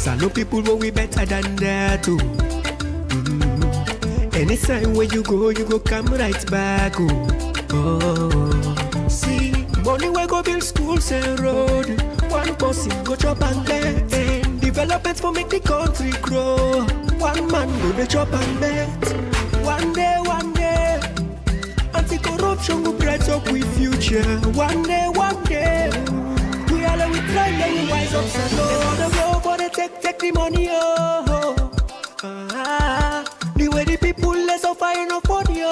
I know people will be better than that too. Anytime where you go come right back. Oh. See, money we go build schools and road. One person go chop and bet. And development for make the country grow. One man go the chop and bet. One day, anti-corruption go bright up with future. One day, we all we try and we wise up so low. The go for the take the money, oh. The way the people less of fire no for you.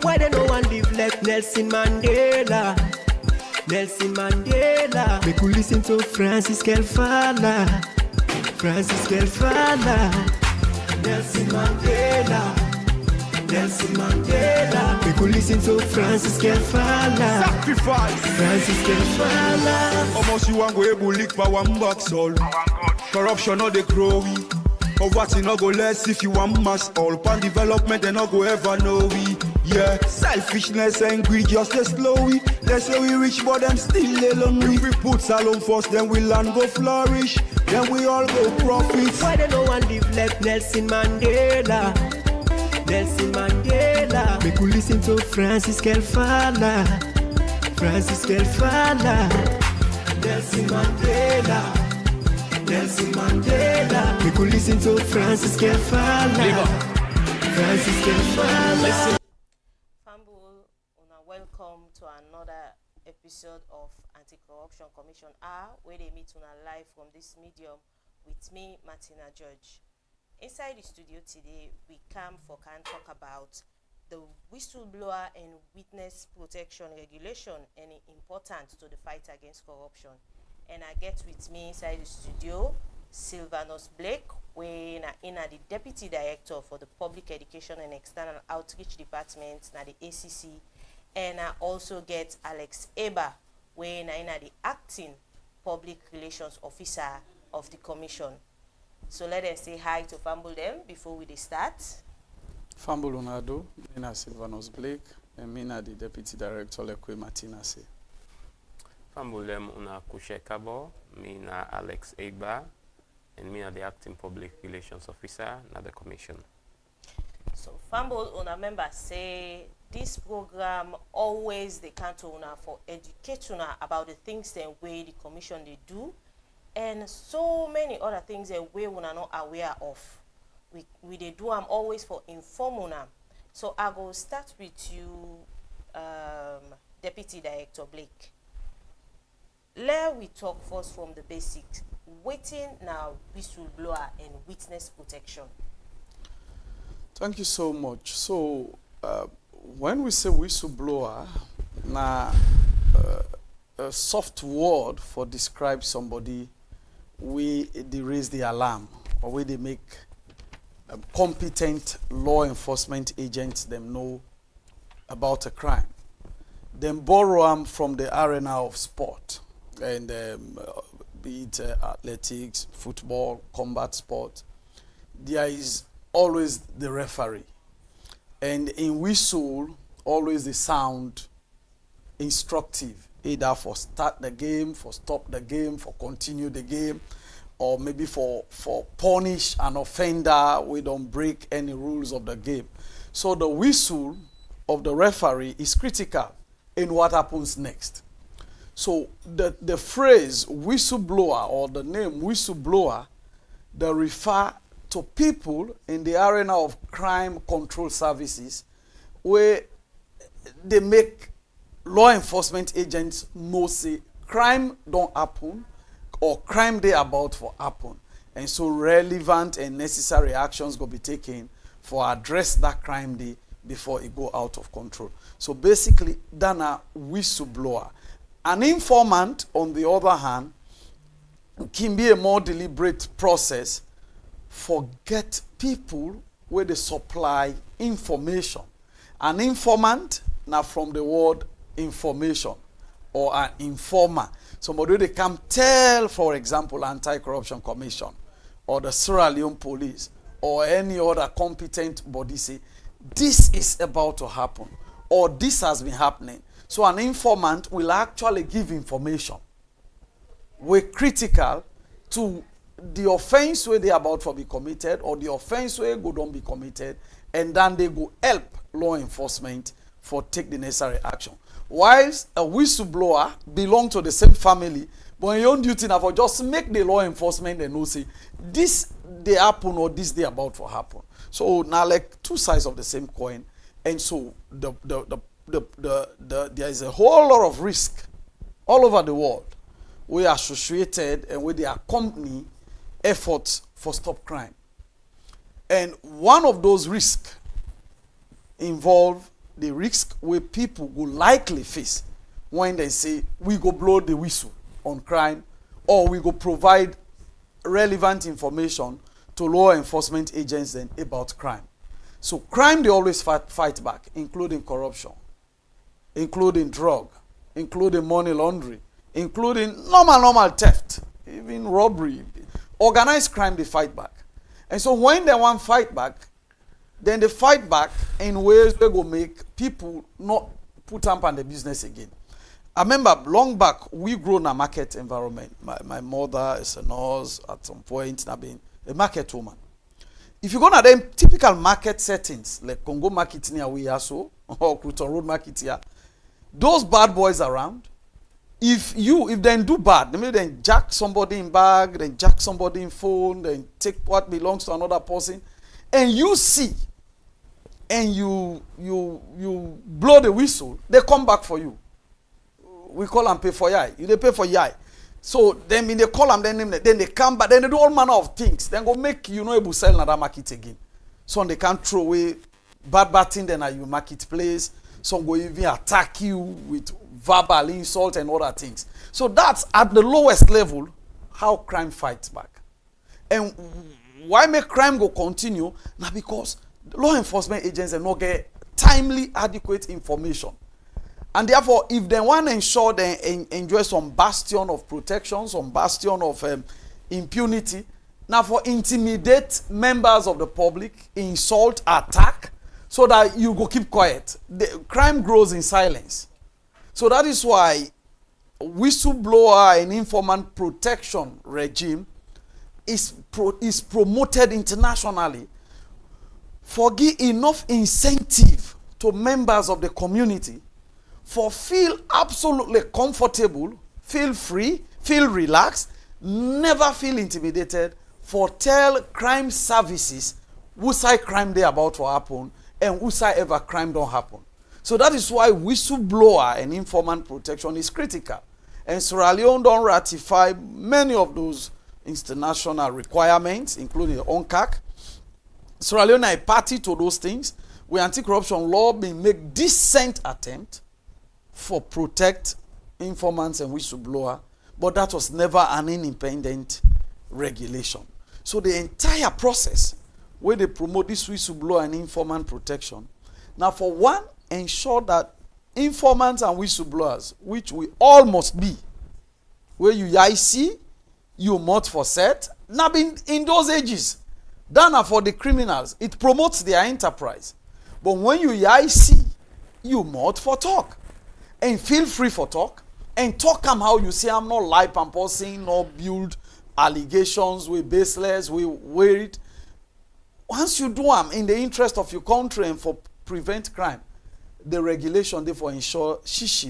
Why they no one live like Nelson Mandela? Nelson Mandela. Make you listen to Francis Kelfala. Francis Kelfala. Nelson Mandela. Nelson Mandela. Make you listen to Francis Kelfala. Sacrifice. Francis Kelfala. Almost you want go able lick for one box all. Corruption or they growing. Of what you no go less if you want mass all. Pan development they no go ever know we. Yeah, selfishness and greed just they slowy. They say we rich but them still they lonely. If we put Salon first then we land go flourish. Then we all go profit. Why they no one live like Nelson Mandela? Nelson Mandela. Make you listen to Francis Kelfala. Francis Kelfala. Nelson Mandela. Nelson Mandela. Make you listen to Francis Kelfala. Francis Kelfala. Fambul, welcome to another episode of Anti-Corruption Commission Hour, where they meet on live from this medium with me, Martina George. Inside the studio today, we can talk about the whistleblower and witness protection regulation and its importance to the fight against corruption. And I get with me inside the studio Sylvanus Blake, where in the Deputy Director for the Public Education and External Outreach Department, na the ACC, and I also get Alex Eber, where in the Acting Public Relations Officer of the Commission. So let us say hi to Fambul them before we start. Fambul Unado, Mina Sylvanus Blake, and Mina the Deputy Director Lekwe Martina se. Fambulem una Kushe Kabo, Mina Alex Egba, and Mina the Acting Public Relations Officer na the Commission. So Fambul una member say this program always they can't una for educate una about the things that way the Commission they do, and so many other things that we una not aware of. We they do them always for inform una. So I go start with you, Deputy Director Blake. Let we talk first from the basics. Waiting now, whistleblower and witness protection. Thank you so much. So, when we say whistleblower, a soft word for describe somebody, they raise the alarm, or where they make competent law enforcement agents them know about a crime. Then borrow them from the arena of sport. And be it athletics, football, combat sport, there is always the referee. And in whistle, always the sound instructive, either for start the game, for stop the game, for continue the game, or maybe for punish an offender. We don't break any rules of the game. So the whistle of the referee is critical in what happens next. So the phrase whistleblower or the name whistleblower, they refer to people in the arena of crime control services where they make law enforcement agents know say crime don't happen or crime they about for happen. And so relevant and necessary actions go be taken for address that crime day before it go out of control. So basically, that's a whistleblower. An informant, on the other hand, can be a more deliberate process for get people where they supply information. An informant, now from the word information, or an informer. Somebody they can tell, for example, Anti-Corruption Commission, or the Sierra Leone Police, or any other competent body say, this is about to happen, or this has been happening. So an informant will actually give information. we critical to the offense where they about to be committed or the offense where go don't be committed, and then they go help law enforcement for take the necessary action. Whilst a whistleblower belong to the same family, but your own duty now for just make the law enforcement and know say this they happen or this they about to happen. So now like two sides of the same coin, and so there is a whole lot of risk all over the world we are associated and with the accompany efforts for stop crime. And one of those risks involve the risk where people will likely face when they say we go blow the whistle on crime or we go provide relevant information to law enforcement agents then about crime. So crime they always fight back, including corruption, including drug, including money laundering, including normal theft, even robbery. Organized crime they fight back. And so when they want fight back, then they fight back in ways they go make people not put up on the business again. I remember long back, we grew in a market environment. My mother is a nurse at some point, I've been a market woman. If you go to them typical market settings, like Congo market near we are so, or Cruton Road market here, those bad boys around, if they do bad, maybe then jack somebody in bag, then jack somebody in phone, then take what belongs to another person, and you see, and you blow the whistle, they come back for you. We call them pay for yai. They pay for yai. So then when they call them, then they come back, then they do all manner of things. Then go make you know able to sell another market again. So they can't throw away bad thing then at your marketplace. Some go even attack you with verbal insult and other things. So that's at the lowest level how crime fights back. And why make crime go continue? Now because law enforcement agents are not get timely, adequate information. And therefore, if they want to ensure they enjoy some bastion of protection, some bastion of impunity, now for intimidate members of the public, insult, attack, so that you go keep quiet. The crime grows in silence. So that is why whistleblower and informant protection regime is promoted internationally for give enough incentive to members of the community for feel absolutely comfortable, feel free, feel relaxed, never feel intimidated, for tell crime services who say crime they about to happen and who say ever crime don't happen. So that is why whistleblower and informant protection is critical. And Sierra Leone don't ratify many of those international requirements, including the UNCAC. Sierra Leone is a party to those things, where anti-corruption law may make decent attempt for protect informants and whistleblower, but that was never an independent regulation. So the entire process where they promote this whistleblower and informant protection, now for one, ensure that informants and whistleblowers, which we all must be, where you see, you must for set, now in those ages, done for the criminals, it promotes their enterprise. But when you see, you must for talk. And feel free for talk. And talk them how you say I'm not lie pamposing, not build allegations with baseless, we worried. Once you do them in the interest of your country and for prevent crime, the regulation therefore ensure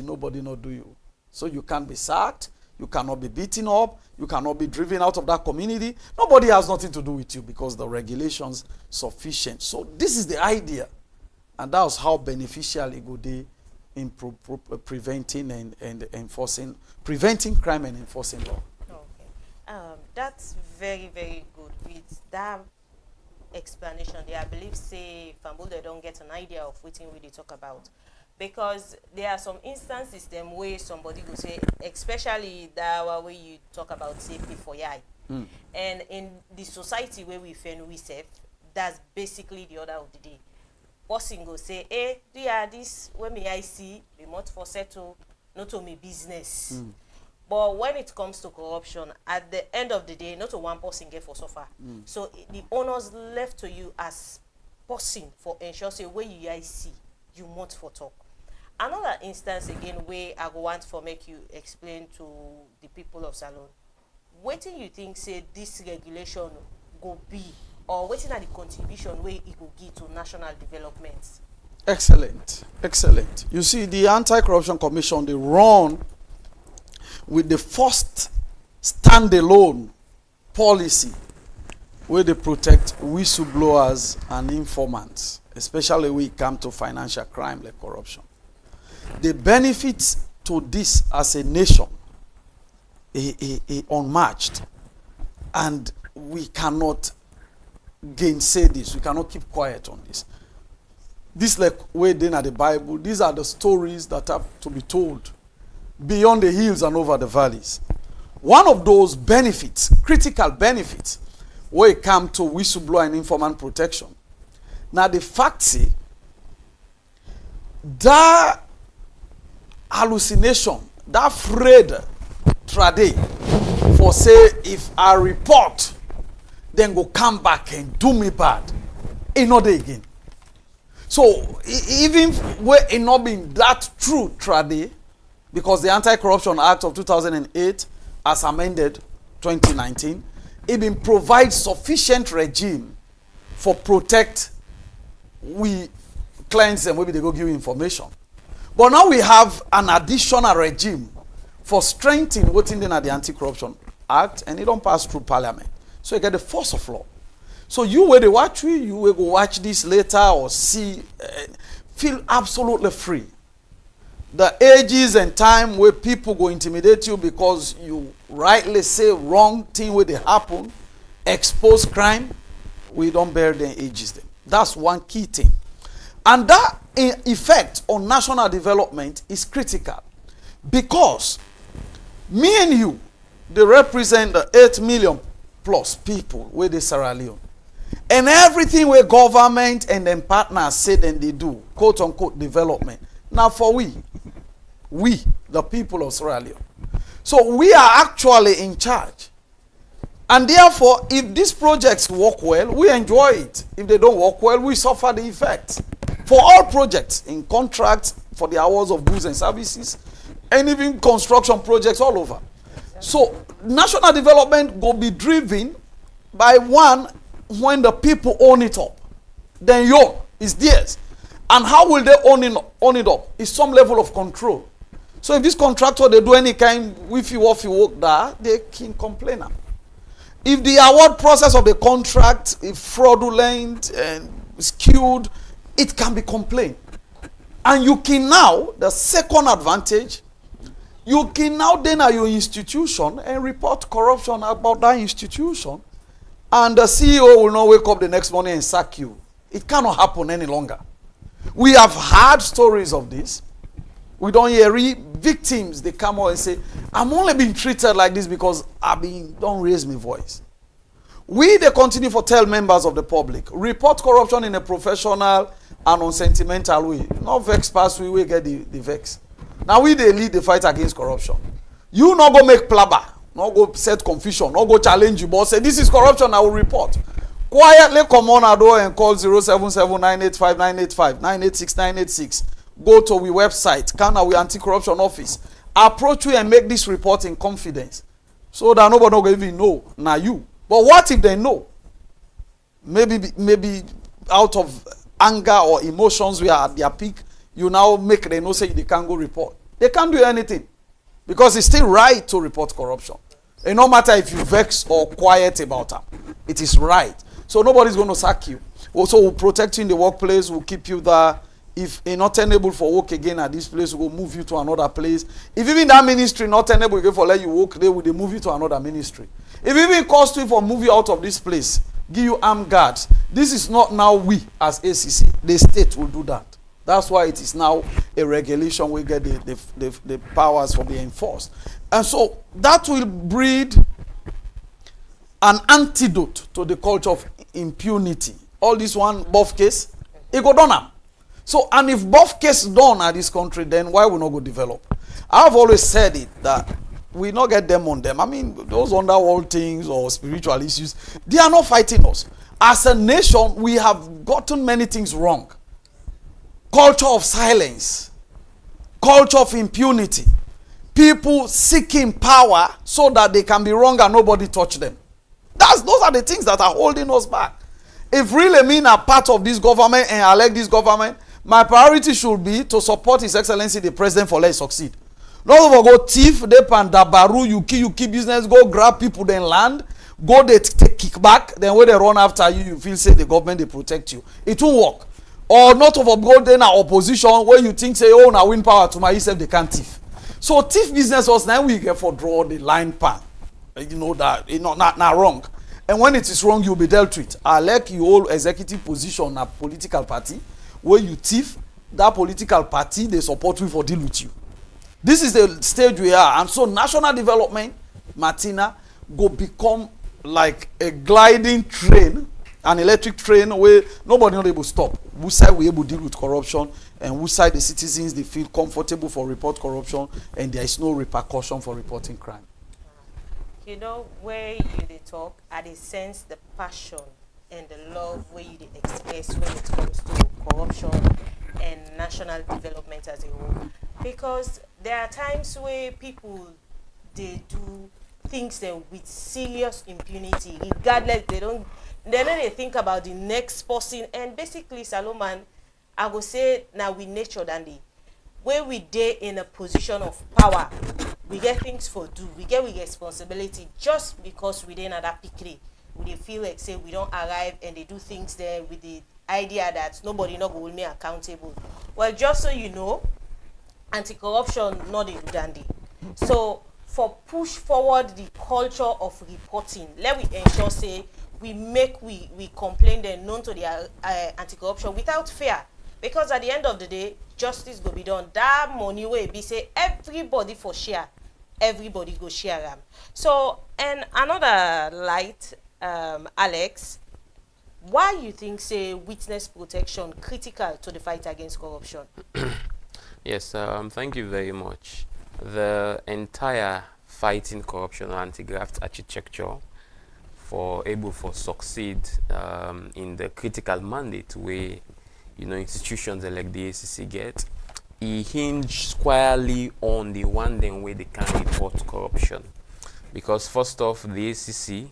nobody not do you. So you can't be sacked, you cannot be beaten up, you cannot be driven out of that community. Nobody has nothing to do with you because the regulations sufficient. So this is the idea. And that was how beneficial it would be in preventing and enforcing, preventing crime and enforcing law. Okay. That's very, very good. With that explanation there, I believe say Fambul they don't get an idea of what we talk about. Because there are some instances them where somebody will say, especially that way you talk about safety for yai. And in the society where we find we safe, that's basically the order of the day. Person go say, hey, do you have this when me I see the must for settle not to me business. But when it comes to corruption, at the end of the day, not to one person get for suffer. So the honors left to you as person for ensure say where you I see, you must for talk. Another instance again where I go want for make you explain to the people of Salon wetin you think say this regulation go be, or wetin are the contribution wey e go give to national development? Excellent, excellent. You see, the Anti-Corruption Commission, they run with the first standalone policy where they protect whistleblowers and informants, especially when it comes to financial crime like corruption. The benefits to this as a nation are unmatched, and we cannot gainsay this. We cannot keep quiet on this. This like way in at the Bible, these are the stories that have to be told beyond the hills and over the valleys. One of those benefits, critical benefits, where it comes to whistleblower and informant protection. Now the fact say, that hallucination, that afraid trade for say, if I report, then go come back and do me bad, another again. So even where it not been that true trade, because the Anti-Corruption Act of 2008, as amended 2019, it been provides sufficient regime for protect we clients and maybe they go give information. But now we have an additional regime for strengthening what's in the Anti-Corruption Act, and it don't pass through Parliament. So you get the force of law. So you will watch me, you will go watch this later or see, feel absolutely free. The ages and time where people go intimidate you because you rightly say wrong thing where they happen, expose crime, we don't bear them ages them. That's one key thing. And that effect on national development is critical, because me and you, they represent the 8 million plus people where they Sierra Leone. And everything where government and then partners say then they do, quote unquote development. Now for we, the people of Sierra Leone. So we are actually in charge. And therefore, if these projects work well, we enjoy it. If they don't work well, we suffer the effects. For all projects, in contracts, for the awards of goods and services, and even construction projects all over. So national development will be driven by one, when the people own it up. Then yours is theirs. And how will they own it up? It's some level of control. So if this contractor, they do any kind, if you work there, they can complain. If the award process of the contract is fraudulent and skewed, it can be complained. And you can now, the second advantage, you can now then at your institution and report corruption about that institution. And the CEO will not wake up the next morning and sack you. It cannot happen any longer. We have had stories of this. We don't hear victims, they come out and say, I'm only being treated like this because don't raise my voice. We, they continue to tell members of the public, report corruption in a professional and unsentimental way. Not vex past we get the vex. Now we, they lead the fight against corruption. You not go make plaba, not go set confusion, not go challenge you, but say this is corruption, I will report. Quietly come on our door and call 077-985-985, 986-986. Go to our website, Kana we Anti-Corruption Office. Approach you and make this report in confidence, so that nobody will even know. Now you. But what if they know? Maybe out of anger or emotions we are at their peak, you now make them know say they can't go report. They can't do anything, because it's still right to report corruption. And no matter if you vex or quiet about them, it is right. So nobody's going to sack you. Also, we'll protect you in the workplace. We'll keep you there. If you're not unable for work again at this place, we'll move you to another place. If even that ministry not unable again for let you work, they will move you to another ministry. If even cost you for move you out of this place, give you armed guards. This is not now we as ACC. The state will do that. That's why it is now a regulation. We get the powers for being enforced. And so that will breed an antidote to the culture of impunity. All this one buff case, it go done. So, and if both cases done at this country, then why we not go develop? I've always said it, that we not get them on them. I mean, those underworld things or spiritual issues, they are not fighting us. As a nation, we have gotten many things wrong. Culture of silence, culture of impunity, people seeking power so that they can be wrong and nobody touch them. Those are the things that are holding us back. If really me are part of this government and I elect this government, my priority should be to support His Excellency the President for let succeed. Not over go thief, they pandabaru, you keep business, go grab people, then land, go they take kickback, then when they run after you, you feel say the government they protect you. It won't work. Or not over go then a opposition where you think say, oh, now win power to myself, they can't thief. So thief business was now we get for draw the line pan. You know that it's not wrong. And when it is wrong, you'll be dealt with. I like you all executive position a political party where you thief, that political party they support you for deal with you. This is the stage we are, and so national development, Martina, go become like a gliding train, an electric train where nobody not able to stop. Which side we able to deal with corruption, and which side the citizens they feel comfortable for report corruption, and there is no repercussion for reporting crime. You know, where you they talk, I dey sense the passion and the love where you dey express when it comes to corruption and national development as a whole. Because there are times where people they do things with serious impunity, regardless they know they think about the next person. And basically, Solomon, I go say now we nature than the where we dey in a position of power, we get things for do, we get with responsibility just because we didn't that picture. We dey feel like say we don't arrive and they do things there with the idea that nobody not go hold me accountable. Well, just so you know, anti-corruption not a dandy. So for push forward the culture of reporting, let we ensure say we complain then known to the anti-corruption without fear, because at the end of the day justice go be done. That money will be say everybody for share, everybody go share them. So and another light, Alex, why you think say witness protection critical to the fight against corruption? Yes, thank you very much. The entire fighting corruption or anti-graft architecture for able for succeed in the critical mandate where institutions like the ACC get, it hinge squarely on the one then way they can report corruption. Because first off, the ACC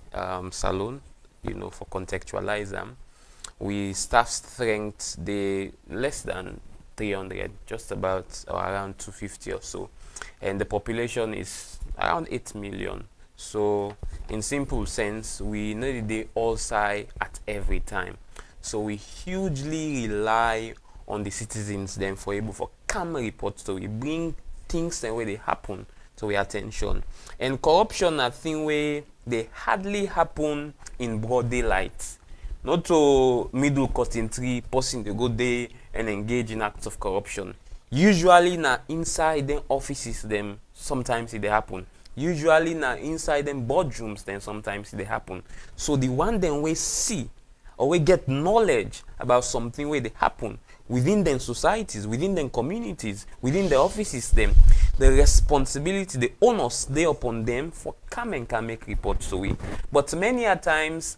salon, for contextualize them, we staff strength they less than 300, just about or around 250 or so, and the population is around 8 million. So in simple sense, we need the all side at every time. So we hugely rely on the citizens then for able for come reports, so we bring things and where they happen to our attention. And corruption, I think where they hardly happen in broad daylight. Not to middle cutting person to go there and engage in acts of corruption. Usually na inside them offices them sometimes it happen. Usually na inside them boardrooms then sometimes it happen. So the one then we see or we get knowledge about something where they happen within them societies, within them communities, within the offices them, the responsibility, the onus they upon them for come and can make reports to we. But many a times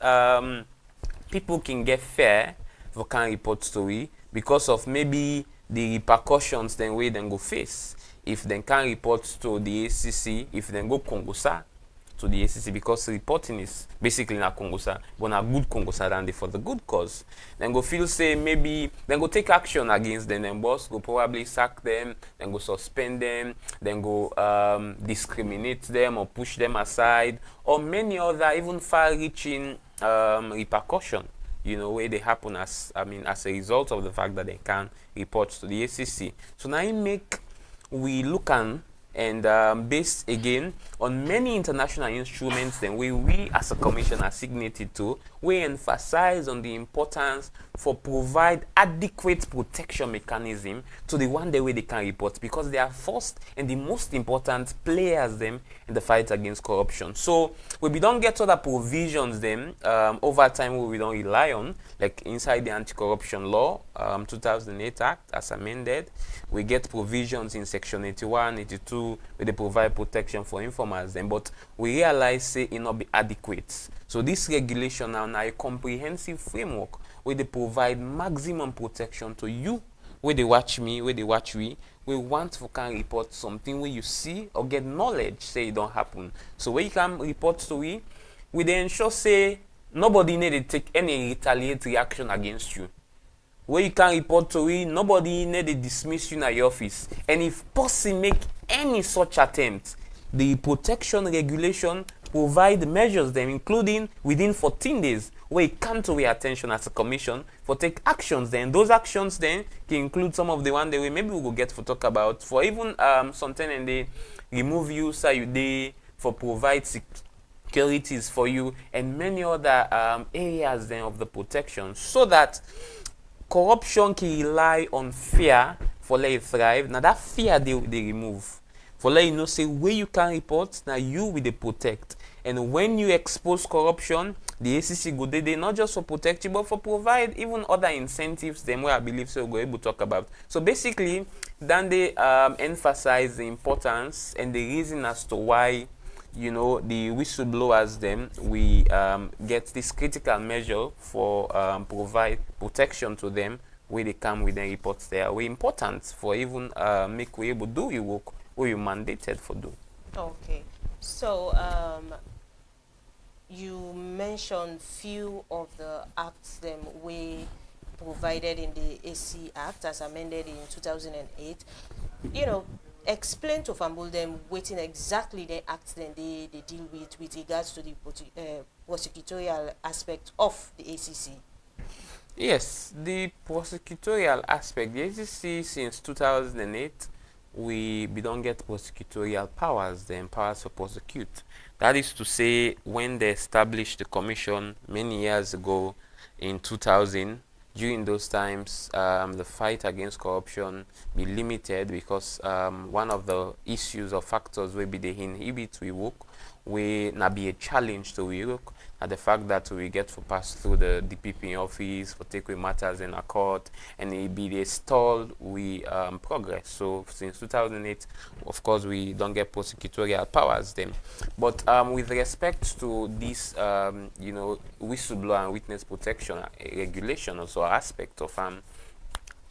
people can get fair for can report story because of maybe the repercussions then way then go face if they can report to the ACC, if they go Congosa to the ACC, because reporting is basically not Congosa, but a good Congosa than for the good cause. Then go feel say maybe then go take action against them, then boss go probably sack them, then go suspend them, then go discriminate them or push them aside, or many other even far-reaching repercussion, where they happen as a result of the fact that they can report to the ACC. So now we look and based again on many international instruments then we as a commission are signated to, we emphasize on the importance for provide adequate protection mechanism to the one way they can report, because they are first and the most important players them in the fight against corruption. So we don't get other provisions then over time we don't rely on, like inside the anti-corruption law 2008 Act as amended, we get provisions in section 81, 82 where they provide protection for informers then, but we realize say it not be adequate. So this regulation now a comprehensive framework where they provide maximum protection to you, where they watch me, where they watch we want to can report something where you see or get knowledge say it don't happen. So where you can report to we then ensure say nobody need to take any retaliatory action against you. Where you can report to nobody need to dismiss you in your office. And if person make any such attempt, the protection regulation provide measures them, including within 14 days, where it come to your attention as a commission for take actions. Then those actions then can include some of the one that we maybe we will get to talk about. For even something and they remove you, so you they for provide securities for you and many other areas then of the protection, so that corruption can rely on fear for let it thrive. Now that fear they remove. For let you know say where you can report, now you will they protect. And when you expose corruption, the ACC go they not just for protect you, but for provide even other incentives them where I believe so we'll go able to talk about. So basically, then they emphasize the importance and the reason as to why, you know, the whistleblowers them we get this critical measure for provide protection to them where they come with their reports there. We important for even make we able do your work where you mandated for do. Okay, so you mentioned few of the acts them we provided in the AC Act as amended in 2008. You know, explain to Fambul them waiting exactly the acts then they deal with regards to the prosecutorial aspect of the ACC. Yes, the prosecutorial aspect, the ACC since 2008 we don't get prosecutorial powers, then powers to prosecute. That is to say, when they established the commission many years ago in 2000, during those times, the fight against corruption be limited because one of the issues or factors will be the inhibit we work, will not be a challenge to we work, and the fact that we get to pass through the DPP office for take away matters in a court, and it be the stalled we progress. So since 2008, of course, we don't get prosecutorial powers then. But with respect to this, you know, whistleblower and witness protection regulation, also aspect of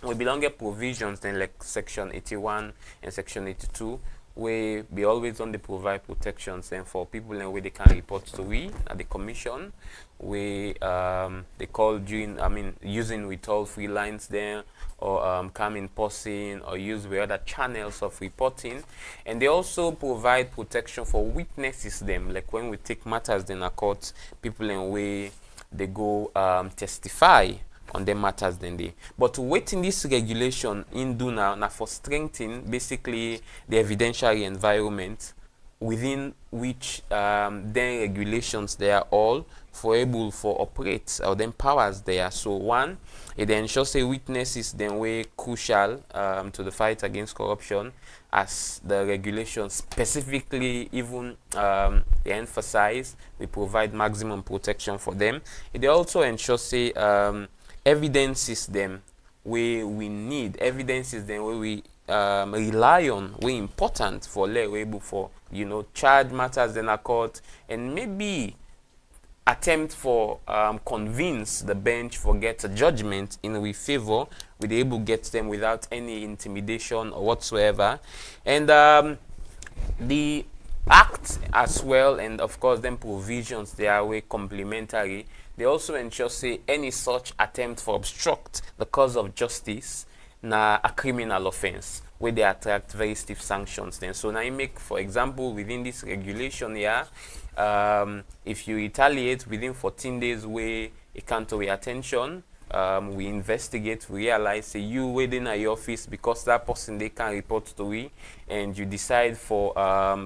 we belong get provisions then like section 81 and section 82 where we always on the provide protections and for people and where they can report to we at the commission we they call during using with all free lines there or come in person or use with other channels of reporting, and they also provide protection for witnesses them like when we take matters in a court, people in way they go testify on the matters then they. But waiting this regulation in do now for strengthening basically the evidentiary environment within which then regulations they are all for able for operate or then powers there. So one, it ensures say witnesses then way crucial to the fight against corruption, as the regulations specifically even they emphasize we provide maximum protection for them. It also ensures say evidence is them where we need evidence is them where we rely on, we important for we able for, you know, charge matters in a court and maybe attempt for convince the bench for get a judgment in we favor, we able get them without any intimidation or whatsoever. And the act as well, and of course then provisions they are way complementary. They also ensure say any such attempt for obstruct the cause of justice na a criminal offense where they attract very stiff sanctions then. So now you make, for example, within this regulation here, if you retaliate within 14 days where it can't to your attention, we investigate, we realize say you within your office because that person they can report to we, and you decide for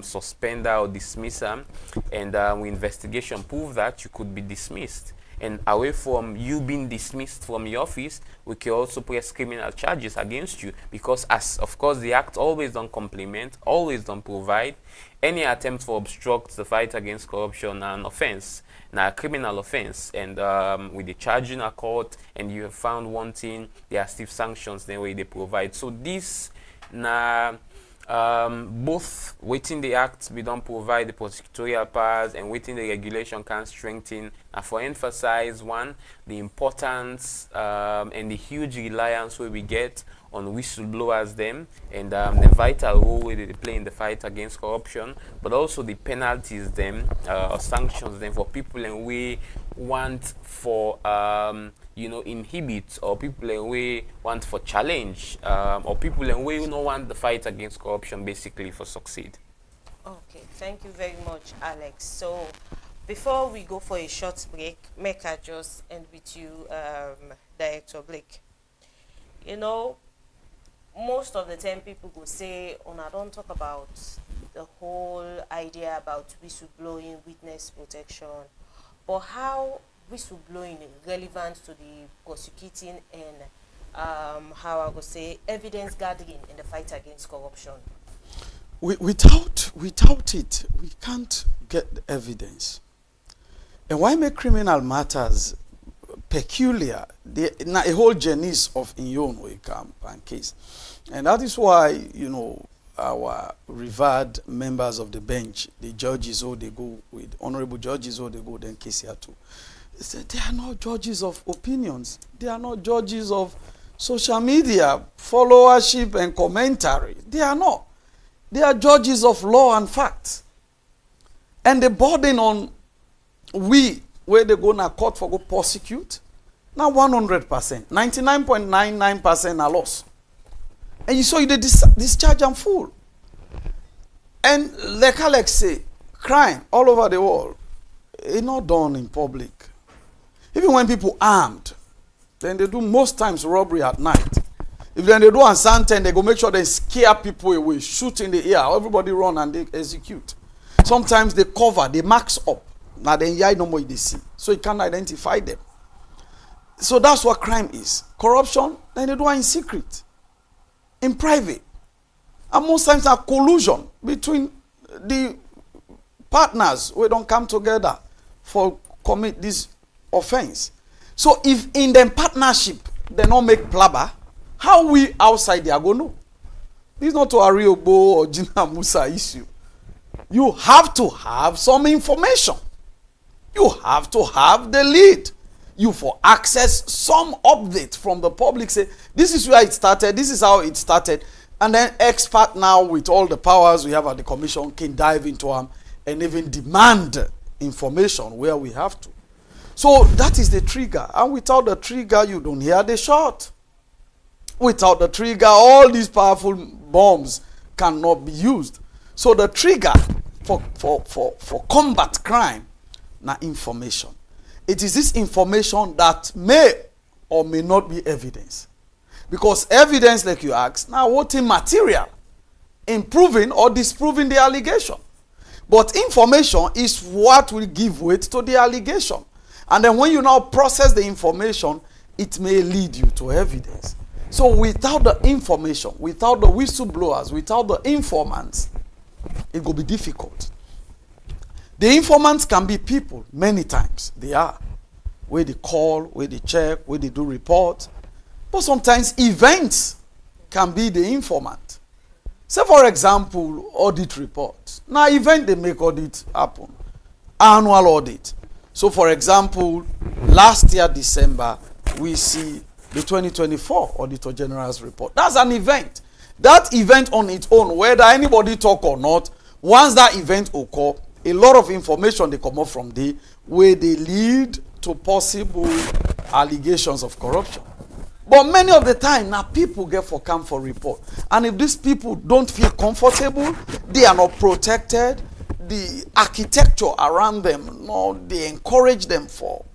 suspender or dismiss them, and we investigation prove that you could be dismissed. And away from you being dismissed from your office, we can also press criminal charges against you, because as of course the act always don't complement, always don't provide any attempt for obstruct the fight against corruption an offense, now a criminal offense, and with the charge in a court and you have found wanting, there are stiff sanctions the way they provide. So this now both waiting the act we don't provide the prosecutorial powers and waiting the regulation can strengthen, and for emphasize one the importance and the huge reliance where we get on whistleblowers them, and the vital role they play in the fight against corruption, but also the penalties them or sanctions them for people and we want for inhibit, or people and we want for challenge, or people and we don't want the fight against corruption basically for succeed. Okay, thank you very much, Alex. So before we go for a short break, make I just end with you, Director Blake. Most of the time people go say, I don't talk about the whole idea about whistleblowing, witness protection, but how whistleblowing is relevant to the prosecuting and how I would say evidence gathering in the fight against corruption. Without it, we can't get the evidence. And why make criminal matters peculiar? A whole genus of Inyon will come and case. And that is why, our revered members of the bench, the judges, they go with honorable judges, they go then case here too. They are not judges of opinions. They are not judges of social media, followership and commentary. They are not. They are judges of law and fact. And the burden on where they go to court for go prosecute, now 100%. 99.99% are lost. And you saw you the discharge and full. And like Alex say, crime all over the world is not done in public. Even when people armed, then they do most times robbery at night. If then they do on Santen, they go make sure they scare people away, shoot in the air, everybody run and they execute. Sometimes they cover, they max up. Now then no more they see. So you can't identify them. So that's what crime is. Corruption, then they do it in secret, in private. And most times a collusion between the partners who don't come together for commit this offense. So if in them partnership they don't make plaba, how we outside there go know? This is not to Ariobo or Gina Musa issue. You have to have some information. You have to have the lead. You for access some update from the public. Say, this is where it started. This is how it started. And then expert now with all the powers we have at the commission can dive into them and even demand information where we have to. So that is the trigger. And without the trigger, you don't hear the shot. Without the trigger, all these powerful bombs cannot be used. So the trigger for combat crime, now information. It is this information that may or may not be evidence. Because evidence, like you asked, now what in material in proving or disproving the allegation. But information is what will give weight to the allegation. And then when you now process the information, it may lead you to evidence. So without the information, without the whistleblowers, without the informants, it will be difficult. The informants can be people, many times. They are. Where they call, where they check, where they do report. But sometimes events can be the informant. Say for example, audit report. Now event they make audit happen. Annual audit. So for example, last year December, we see the 2024 Auditor General's report. That's an event. That event on its own, whether anybody talk or not, once that event occur, a lot of information they come up from there where they lead to possible allegations of corruption. But many of the time, now people get for come for report. And if these people don't feel comfortable, they are not protected, the architecture around them, no, they encourage them for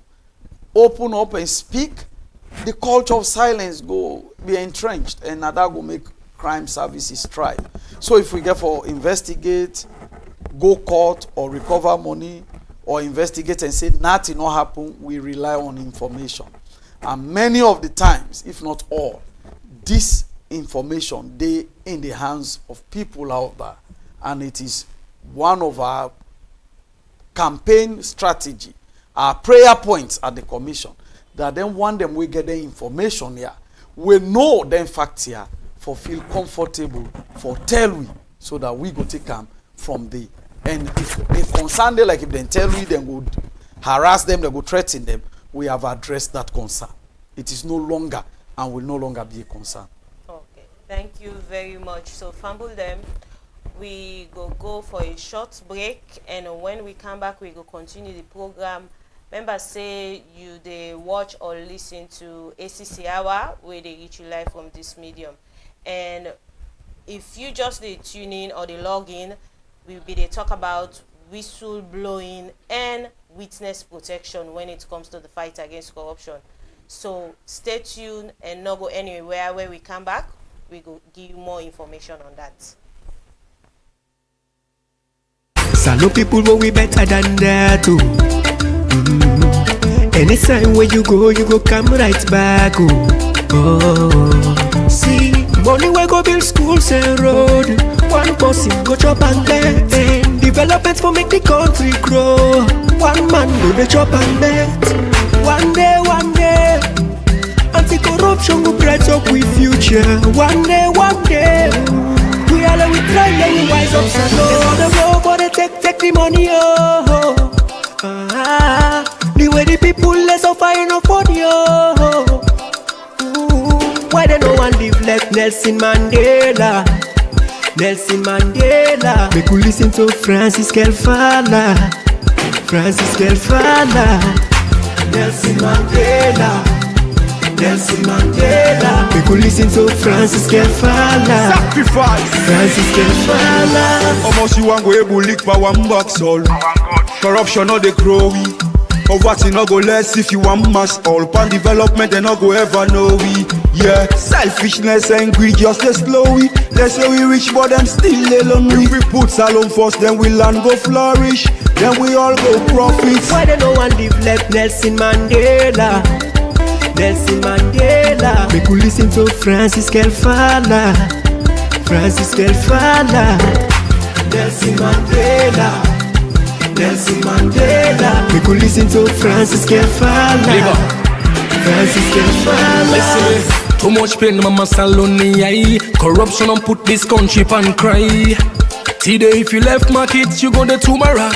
open up and speak, the culture of silence go be entrenched, and that will make crime services thrive. So if we get for investigate, go court or recover money, or investigate and say nothing not happen, we rely on information. And many of the times, if not all, this information they in the hands of people out there, and it is one of our campaign strategy, our prayer points at the commission, that then one them we get the information here, we know the facts here, for feel comfortable for tell we, so that we go take them from the. And if they concern them, like if they tell we, then would harass them, they go threaten them, we have addressed that concern. It is no longer and will no longer be a concern. Okay, Thank you very much. So fumble them. We go for a short break, and when we come back, we go continue the program. Remember, say you they watch or listen to ACC Hour, where they reach you live from this medium. And if you just they tune in or they log in, we'll be they talk about whistle blowing and witness protection when it comes to the fight against corruption. So stay tuned and not go anywhere. Where we come back, we go give you more information on that. Some people know we better than that too. Anytime where you go come right back. Oh, see, money we go build schools and road. One person go chop and bet, and development for make the country grow. One man go the chop and bet. One day, anti-corruption go bright up with future. One day, we all we try and we wise up so low. The road but they take the money, oh. The way the people less of fire enough money, oh. Why they no one live like Nelson Mandela? Nelson Mandela. Make you listen to Francis Kelfala. Francis Kelfala. Nelson Mandela. Nelson Mandela. Make you listen to Francis Kelfala. Sacrifice. Francis Kelfala. Almost you want go able lick for one box all. Corruption no dey grow we. Poverty no go less if you want mass all. Pan development they no go ever know we. Yeah, selfishness and greed just dey slow we. They say we rich but them still dey lonely. If we put Salome first then we land go flourish. Then we all go profit. Why they no one live like Nelson Mandela? Nelson Mandela. Make you listen to Francis Kelfala. Francis Kelfala. Nelson Mandela. Nelson Mandela. Make you listen to Francis Kelfala. Francis Kelfala. Listen, too much pain, mama saloni. Corruption and put this country pan cry. Today if you left my kids, you go the tomorrow.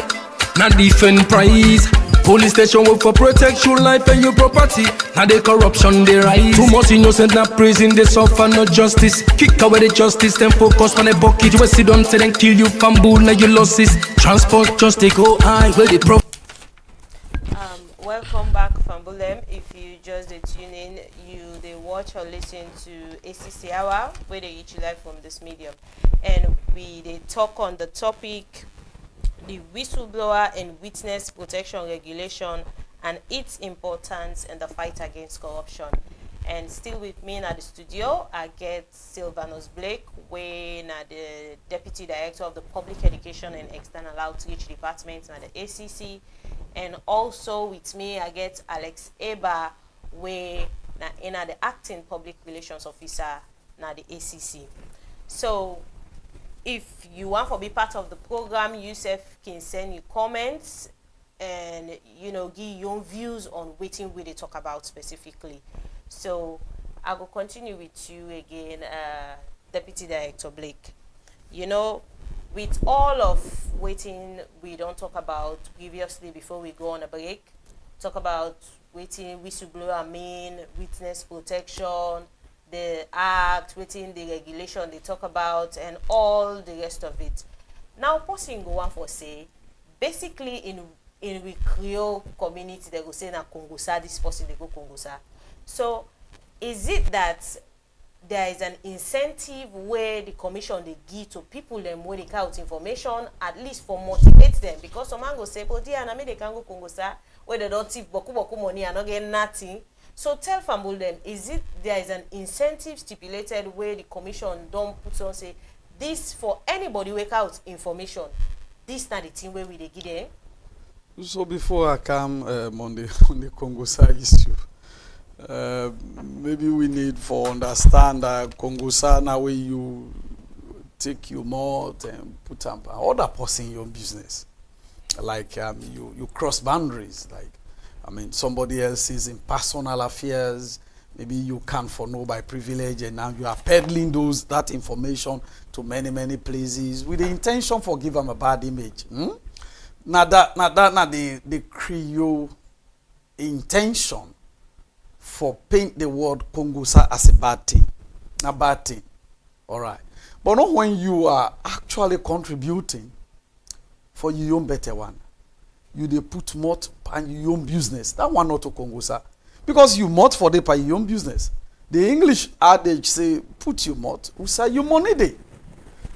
Not defend price. Police station work for protect your life and your property. Now the corruption they rise. Too much innocent now prison they suffer no justice. Kick away the justice then focus on the bucket. You sit down say then kill you fumble now you losses. Transport just they go high where the pro. Welcome back, Fambulem. If you just tune in, you they watch or listen to ACC Hour where they reach you live from this medium, and they talk on the topic the whistleblower and witness protection regulation and its importance in the fight against corruption. And still with me in the studio, I get Sylvanus Blake, when the Deputy Director of the Public Education and External Outreach Department at the ACC. And also with me, I get Alex Eba, where in the Acting Public Relations Officer na the ACC. So if you want to be part of the program, Yusuf can send you comments and give your own views on what we talk about specifically. So I will continue with you again, Deputy Director Blake. With all of waiting we don't talk about previously before we go on a break, talk about waiting whistleblower mean, witness protection, the act, waiting the regulation they talk about, and all the rest of it. Now, person go on for say, basically in we Creole community they go say na Kongosa, this person they go Kongosa. So, is it that there is an incentive where the commission they give to people them where they count information at least for motivate them? Because some man go say, but dear, I mean they can go Kongosa where they don't tip boku money and not get nothing. So tell Fambul them, is it there is an incentive stipulated where the commission don't put on say this for anybody wake out information? This not the thing where we they give them. So before I come on the Kongosa issue, maybe we need for understand that Kongosa now where you take your mouth and put up other person in your business, like you cross boundaries, like. I mean, somebody else is in personal affairs. Maybe you can't for know by privilege, and now you are peddling that information to many places with the intention for give them a bad image. Now the Creole intention for paint the word Kongosa as a bad thing. A bad thing. All right. But not when you are actually contributing for your own better one. You they put more on your own business. That one not to Congo, sir. Because you mouth for the by your own business. The English adage say, put your mouth, who say your money day.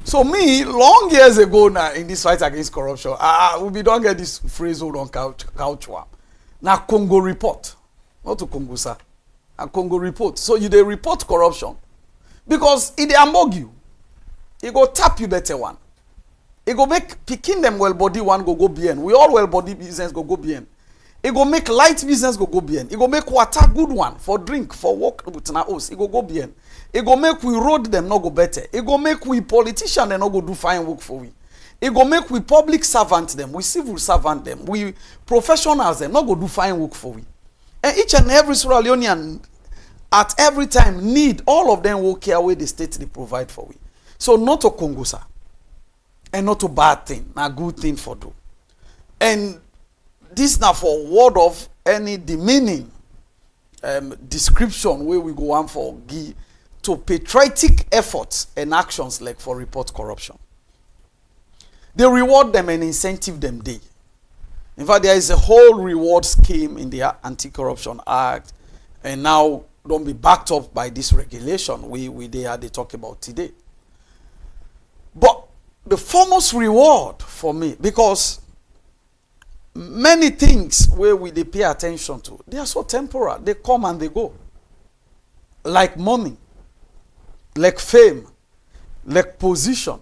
So me, long years ago now, in this fight against corruption, we don't get this phrase hold on couch one. Now Congo report. Not to Congo, sir. And Congo report. So you they report corruption. Because it they among you. It go tap you better one. It go make picking them well body one go bien. We all well body business go bien. It go make light business go bien. It go make water good one for drink, for work with na house. It go bien. It go make we road them no go better. It go make we politician them no go do fine work for we. It go make we public servant them, we civil servant them, we professionals them no go do fine work for we. And each and every Sierra Leonean at every time need all of them will care where the state they provide for we. So not to Congo, sir. And not a bad thing, a good thing for do. And this now for word of any demeaning description where we go on for give to patriotic efforts and actions like for report corruption. They reward them and incentive them day. In fact, there is a whole reward scheme in the Anti-Corruption Act, and now don't be backed up by this regulation they talk about today. But the foremost reward for me, because many things where they pay attention to, they are so temporal. They come and they go. Like money, like fame, like position.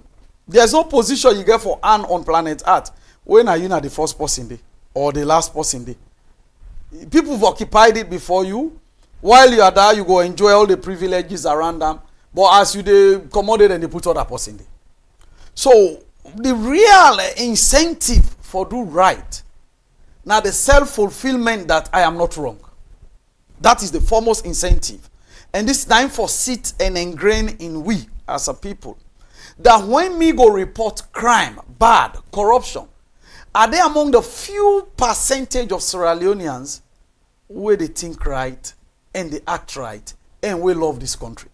There's no position you get for an on planet Earth when are you not the first person there or the last person there. People have occupied it before you. While you are there, you go enjoy all the privileges around them. But as you they commodate and they put other person there. So the real incentive for do right, now the self-fulfillment that I am not wrong. That is the foremost incentive. And this time for sit and ingrain in we as a people. That when me go report crime, bad, corruption, are they among the few percentage of Sierra Leoneans where they think right and they act right and we love this country.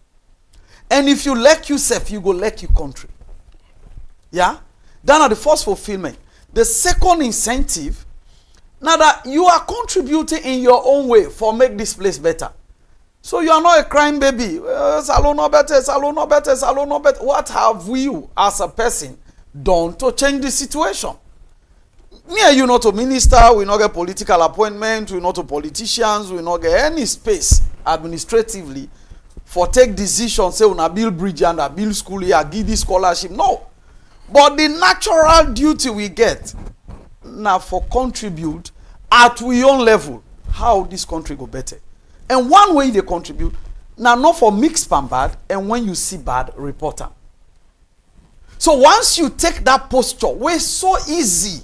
And if you like yourself, you go like your country. Yeah? That are the first fulfillment. The second incentive, now that you are contributing in your own way for make this place better. So you are not a crime baby. Salon no better, salon no better, salon no better. What have you as a person done to change the situation? Me and you not a minister, we not get political appointment, we not a politicians, we not get any space administratively for take decisions, say una build bridge and a build school here, give this scholarship. No. But the natural duty we get now for contribute at we own level, how this country go better. And one way they contribute, now not for mixed and bad, and when you see bad, report them. So once you take that posture, where it's so easy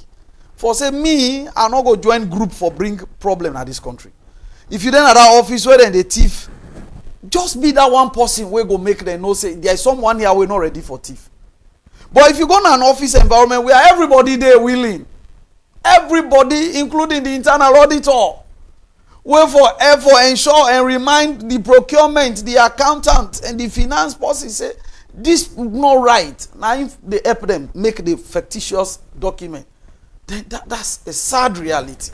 for say me, I not go join group for bring problem at this country. If you then at that office where then the thief, just be that one person where go make them know say there is someone here we're not ready for thief. But if you go to an office environment where everybody there willing, everybody including the internal auditor, where for ensure and remind the procurement, the accountant and the finance person say this not right. Now if they help them make the fictitious document, then that's a sad reality.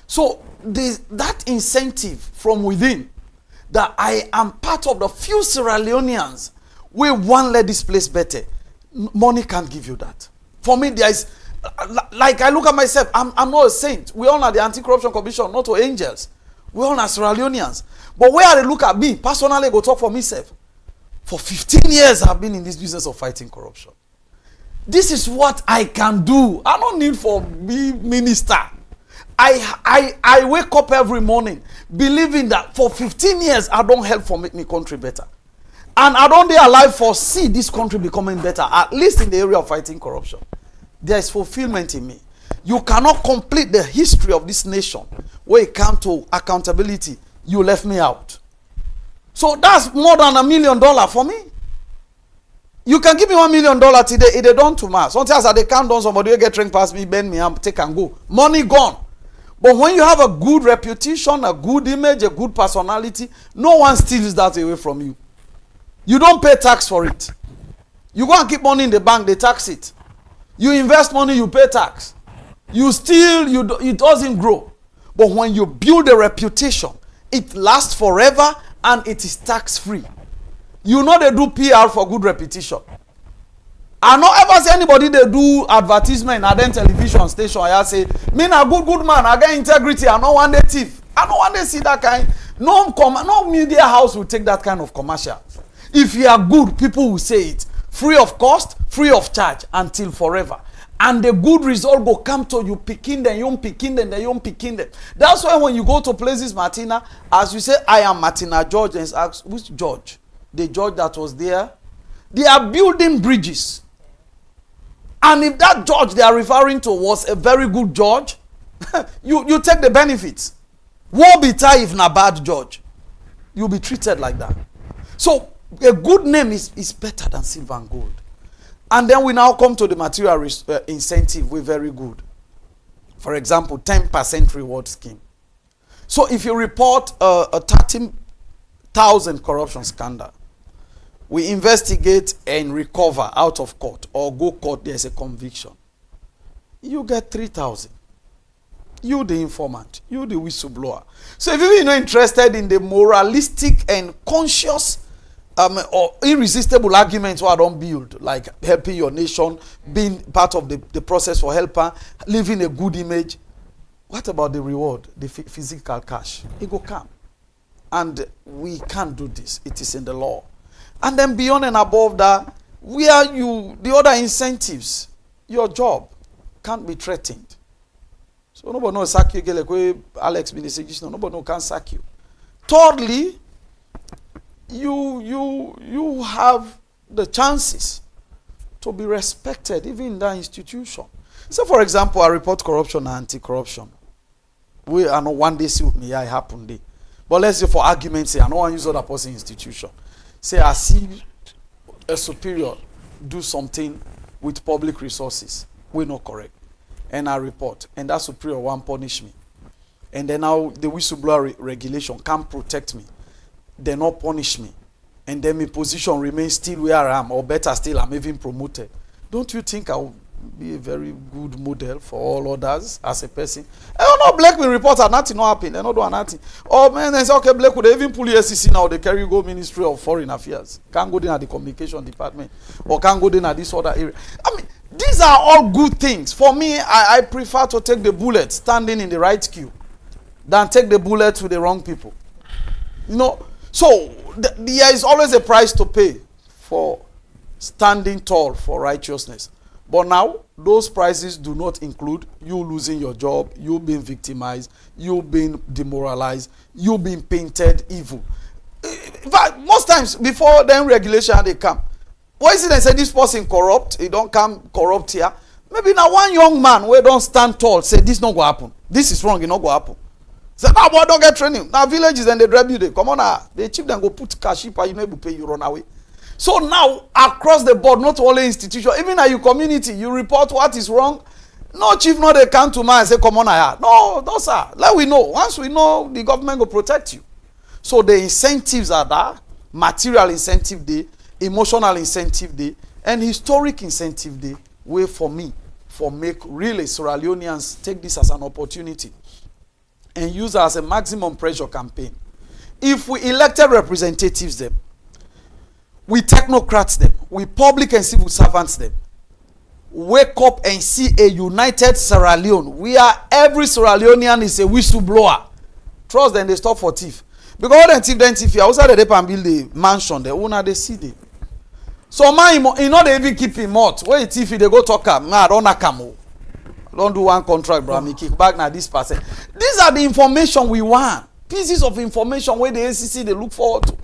So that incentive from within, that I am part of the few Sierra Leoneans we want let this place better. Money can't give you that. For me, there is, like I look at myself, I'm not a saint. We all are the Anti-Corruption Commission, not to angels. We all are Sierra Leoneans. But where they look at me, personally, go talk for myself. For 15 years, I've been in this business of fighting corruption. This is what I can do. I don't need for be minister. I wake up every morning believing that for 15 years, I don't help for make me country better. And I don't dare alive for see this country becoming better, at least in the area of fighting corruption. There is fulfillment in me. You cannot complete the history of this nation where it comes to accountability. You left me out. So that's more than $1 million for me. You can give me $1 million today, it they done tomorrow. Sometimes they count down somebody, you get drink past me, bend me up, take and go. Money gone. But when you have a good reputation, a good image, a good personality, no one steals that away from you. You don't pay tax for it. You go and keep money in the bank, they tax it. You invest money, you pay tax. You steal, it doesn't grow. But when you build a reputation, it lasts forever and it is tax-free. You know they do PR for good reputation. I not ever see anybody they do advertisement at then television station. I say, me a good man, I get integrity, I no one day thief. I don't want to see that kind. No media house will take that kind of commercial. If you are good, people will say it. Free of cost, free of charge, until forever. And the good result will come to you, picking them, you picking them, you picking them. That's why when you go to places, Martina, as you say, I am Martina George, and ask, which George? The George that was there. They are building bridges. And if that George they are referring to was a very good George, you take the benefits. Woe betide if not bad George. You'll be treated like that. So a good name is better than silver and gold. And then we now come to the material incentive. We're very good. For example, 10% reward scheme. So if you report a 13,000 corruption scandal, we investigate and recover out of court or go court, there's a conviction. You get 3,000. You the informant, you the whistleblower. So if you're not interested in the moralistic and conscious or irresistible arguments what I don't build, like helping your nation, being part of the process for helper, leaving a good image, what about the reward, the physical cash? It go come. And we can't do this. It is in the law. And then beyond and above that, where the other incentives, your job can't be threatened. So nobody knows sack you, Alex been the nobody can sack you. Thirdly, you have the chances to be respected even in that institution. So for example, I report corruption and anti-corruption. We are not one day see with me, it happened day. But let's say for argument's sake, I don't want to use other person institution. Say I see a superior do something with public resources. We're not correct. And I report. And that superior won't punish me. And then now the whistleblower regulation can't protect me. They not punish me. And then my position remains still where I am. Or better still, I'm even promoted. Don't you think I will be a very good model for all others as a person? I don't know, Blake will report and nothing not happen. They not do nothing. Oh man, they say, okay, Blake would even pull the SEC now. They carry go Ministry of Foreign Affairs. Can't go in at the communication department. Or can't go in at this other area. I mean, these are all good things. For me, I prefer to take the bullet standing in the right queue than take the bullet with the wrong people. You know, so there is always a price to pay for standing tall for righteousness. But now, those prices do not include you losing your job, you being victimized, you being demoralized, you being painted evil. In fact, most times, before then regulation they come, why is it they say this person corrupt? He don't come corrupt here. Maybe now one young man where don't stand tall say this not go happen. This is wrong, it not go happen. Say now boy don't get training. Now villages and they drive you they come on they cheap then go put cash if you know able pay you run away. So now across the board, not only institution, even at your community, you report what is wrong. No chief no they come to man and say come on here. No sir. Let we know. Once we know the government will protect you. So the incentives are there, material incentive day, emotional incentive day, and historic incentive day, way for me, for make really Sierra Leoneans take this as an opportunity and use it as a maximum pressure campaign. If we elected representatives them, we technocrats them, we public and civil servants them, wake up and see a united Sierra Leone where every Sierra Leonean is a whistleblower. Trust them, they stop for thief. Because all them thief here, outside the and build the mansion, the owner they see them. So man, you know they even keep him out. Where if they go talk am, nah, don't camo. Don't do one contract, bro. Me kick back now this percent. These are the information we want. Pieces of information where the ACC they look forward to.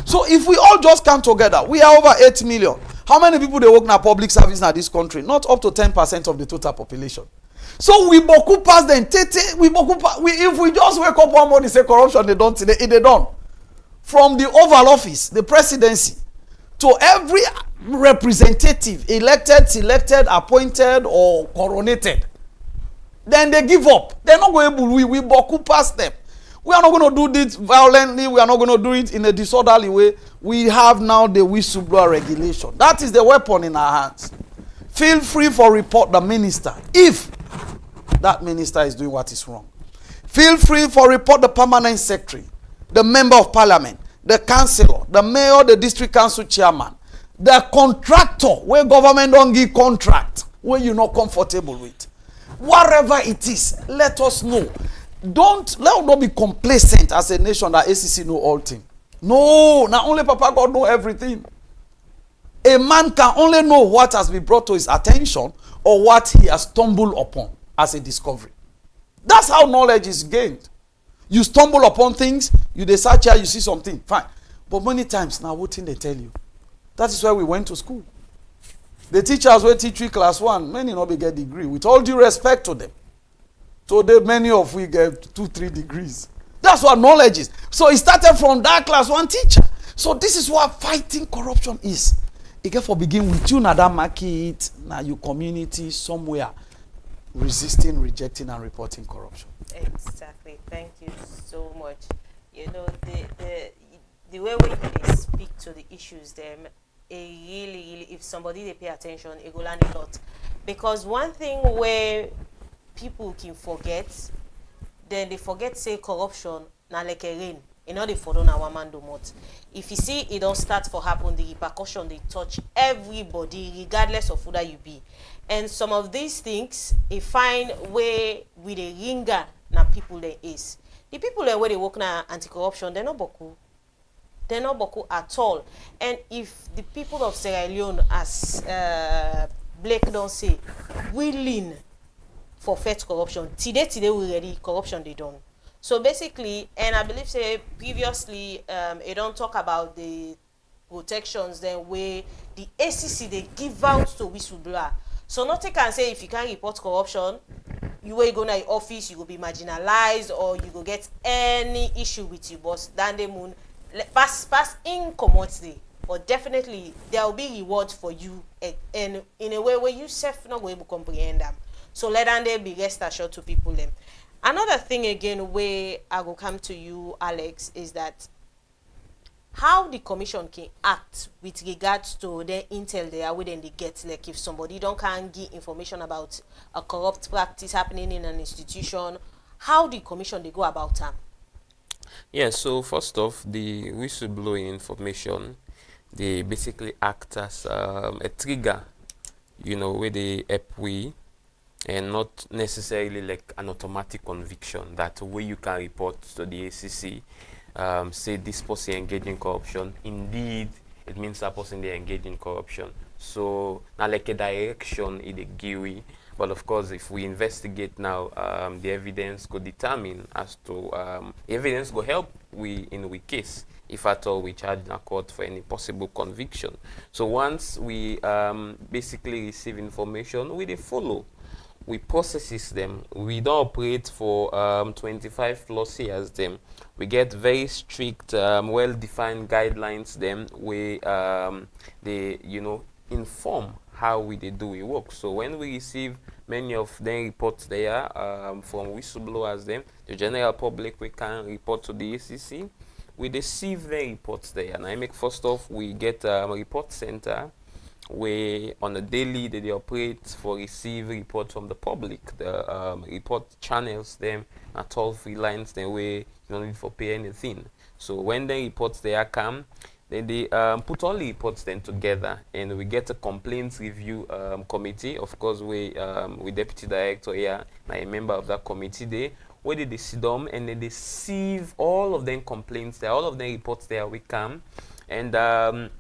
So if we all just come together, we are over 8 million. How many people they work in a public service in this country? Not up to 10% of the total population. So we boku pass them. If we just wake up one morning and say corruption, they don't. They done. From the Oval Office, the presidency, to every representative, elected, selected, appointed, or coronated, then they give up. They're not going to. We boku past them. We are not going to do this violently. We are not going to do it in a disorderly way. We have now the whistleblower regulation. That is the weapon in our hands. Feel free for report the minister if that minister is doing what is wrong. Feel free for report the permanent secretary, the member of parliament, the councillor, the mayor, the district council chairman, the contractor where government don't give contract, where you're not comfortable with. Whatever it is, let us know. Let us not be complacent as a nation that ACC know all things. No, not only Papa God know everything. A man can only know what has been brought to his attention or what he has stumbled upon as a discovery. That's how knowledge is gained. You stumble upon things, you search here, you see something, fine. But many times now, what thing they tell you? That is why we went to school. The teachers will teach you class 1, many not get degree. With all due respect to them. So many of we get 2, 3 degrees. That's what knowledge is. So it started from that class 1 teacher. So this is what fighting corruption is. It can for begin with you, now that market, now your community somewhere resisting, rejecting, and reporting corruption. Exactly. Thank you so much. You know, the way we speak to the issues, them, really, if somebody they pay attention, it will learn a lot. Because one thing where people can forget, then they forget say corruption na like a rain. You know, they follow na one man do not. If you see it don't start for happen, the repercussion they touch everybody, regardless of who that you be. And some of these things, they find where with the ringer na people there is. The people there where they work na anti-corruption, they're not boku. They're not boku at all. And if the people of Sierra Leone, as Blake don't say, willing for fight corruption, today we ready corruption they don't. So basically, and I believe say previously, they don't talk about the protections then where the ACC they give out to whistleblower. So nothing can say if you can't report corruption, you will go to your office, you will be marginalized, or you will get any issue with your boss. Then the moon pass in commodity, but definitely there will be rewards for you, and in a way where you self not going to comprehend them. So let them be rest assured to people them. Another thing again where I will come to you, Alex, is that how the commission can act with regards to the intel they are within they get, like if somebody don't can give information about a corrupt practice happening in an institution, how the commission they go about them? Yeah, so first off, the whistleblowing information, they basically act as a trigger, you know, where they help we, and not necessarily like an automatic conviction that way you can report to the ACC, say this person engaged in corruption. Indeed, it means that person they engage in corruption. So now like a direction in the GUI, but of course if we investigate now, the evidence could determine as to evidence go help we in we case if at all we charge in a court for any possible conviction. So once we basically receive information, we they follow. We processes them. We don't operate for 25 plus years them. We get very strict, well-defined guidelines them. We they inform how we they do we work. So when we receive many of them reports there from whistleblowers them, the general public we can report to the ACC. We receive the reports there. And I make first off we get a report center where on a daily they operate for receive reports from the public. The report channels them at all free lines then where you don't need for pay anything. So when the reports they are come, then they put all the reports then together and we get a complaints review committee. Of course we deputy director here and a member of that committee there where they sit down and then they sieve all of them complaints there, all of them reports there we come and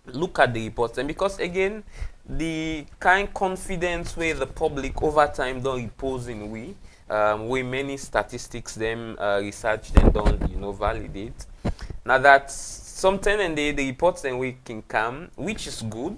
look at the reports. And because again the kind confidence where the public over time don't repose in we where many statistics them research them don't validate now that sometimes and the reports then we can come which is good.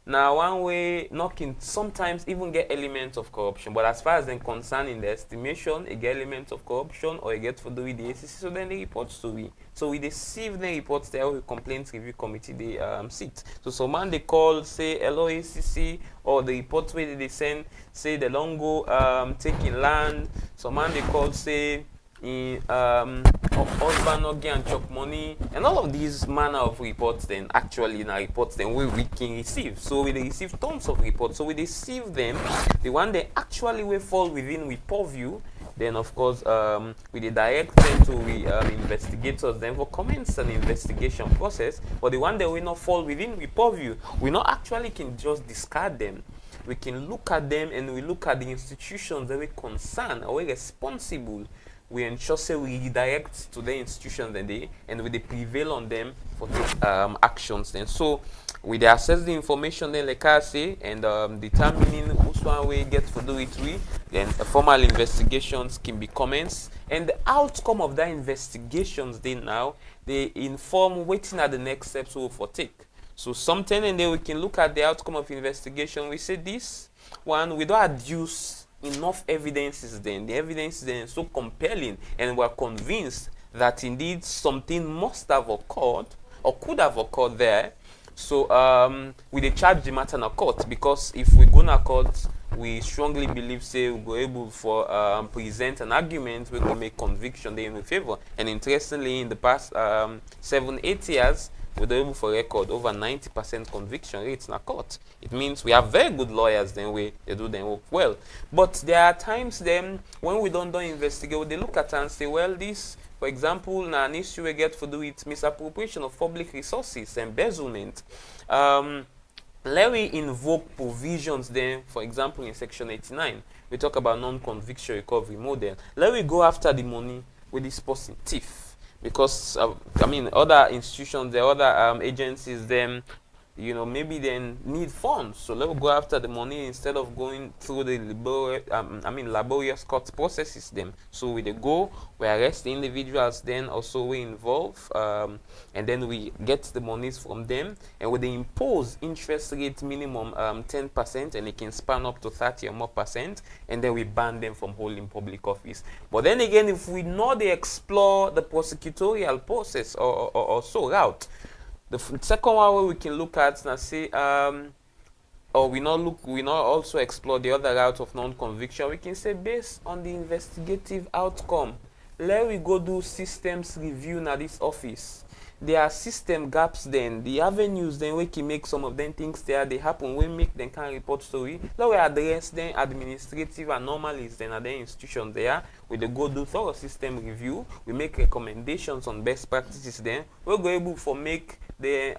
Now one way knocking sometimes even get elements of corruption, but as far as then concerned in the estimation, it get elements of corruption or it gets for do with the ACC, so then the reports to we. So we receive the reports there with complaints review committee they sit. So some man they call say hello ACC or the reports where they send say the long go taking land. Some man they call say in husband no get and chop money, and all of these manner of reports then actually na reports then we can receive. So we dey receive tons of reports. So we receive them, the one they actually will fall within we purview. Then of course we dey direct them to we investigators then for commence an investigation process. But the one that will not fall within we purview, we not actually can just discard them. We can look at them and we look at the institutions that we concern or we responsible. We ensure say we redirect to the institutions that they and we prevail on them for take actions then. So we dey assess the information then like I say and determining which one we get for do it we, then formal investigations can be commenced, and the outcome of that investigations then now they inform waiting at the next steps we will for take. So something and then we can look at the outcome of investigation. We say this one we don't adduce enough evidences then. The evidence is then so compelling and we're convinced that indeed something must have occurred or could have occurred there. So we dey charge the matter in a court, because if we go to court, we strongly believe say we go able for present an argument we can make conviction there in our favor. And interestingly, in the past 7-8 years, we were able for record over 90% conviction rates in a court. It means we have very good lawyers then they do their work well. But there are times then when we don't investigate, they look at and say, well, this, for example, now an issue we get for do with misappropriation of public resources, embezzlement. Let we invoke provisions then, for example, in section 89, we talk about non-conviction recovery model. Let we go after the money with this person thief. Because I mean, other institutions, the other agencies, then maybe they need funds. So let's go after the money instead of going through the laborious court processes. Then, so we go, we arrest the individuals. Then also we involve, and then we get the monies from them, and we impose interest rate minimum 10%, and it can span up to 30 or more percent, and then we ban them from holding public office. But then again, if we know they explore the prosecutorial process or so route. The second one where we can look at and say, or we not also explore the other route of non-conviction. We can say based on the investigative outcome, let we go do systems review na this office. There are system gaps then, the avenues then we can make some of them things there they happen, we make them can report story. Let we address them administrative anomalies then at the institution there. We go do thorough system review, we make recommendations on best practices then. We'll go able for make they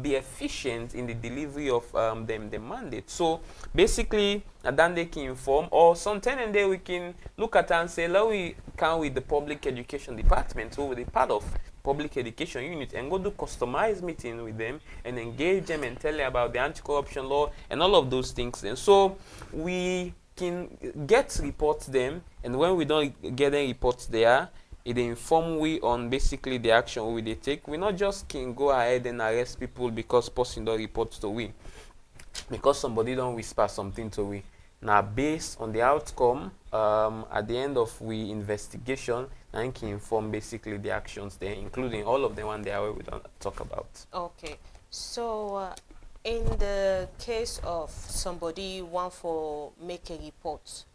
be efficient in the delivery of the mandate. So basically, then they can inform, or sometime and then we can look at and say, let we can with the public education department, so with the part of public education unit, and go do customized meeting with them and engage them and tell them about the anti-corruption law and all of those things. Then so we can get reports them, and when we don't get any reports there, it inform we on basically the action we they take. We not just can go ahead and arrest people because person don't report to we, because somebody don't whisper something to we. Now based on the outcome at the end of we investigation, and can inform basically the actions there, including all of the one there we don't talk about. Okay, so in the case of somebody want for make a report,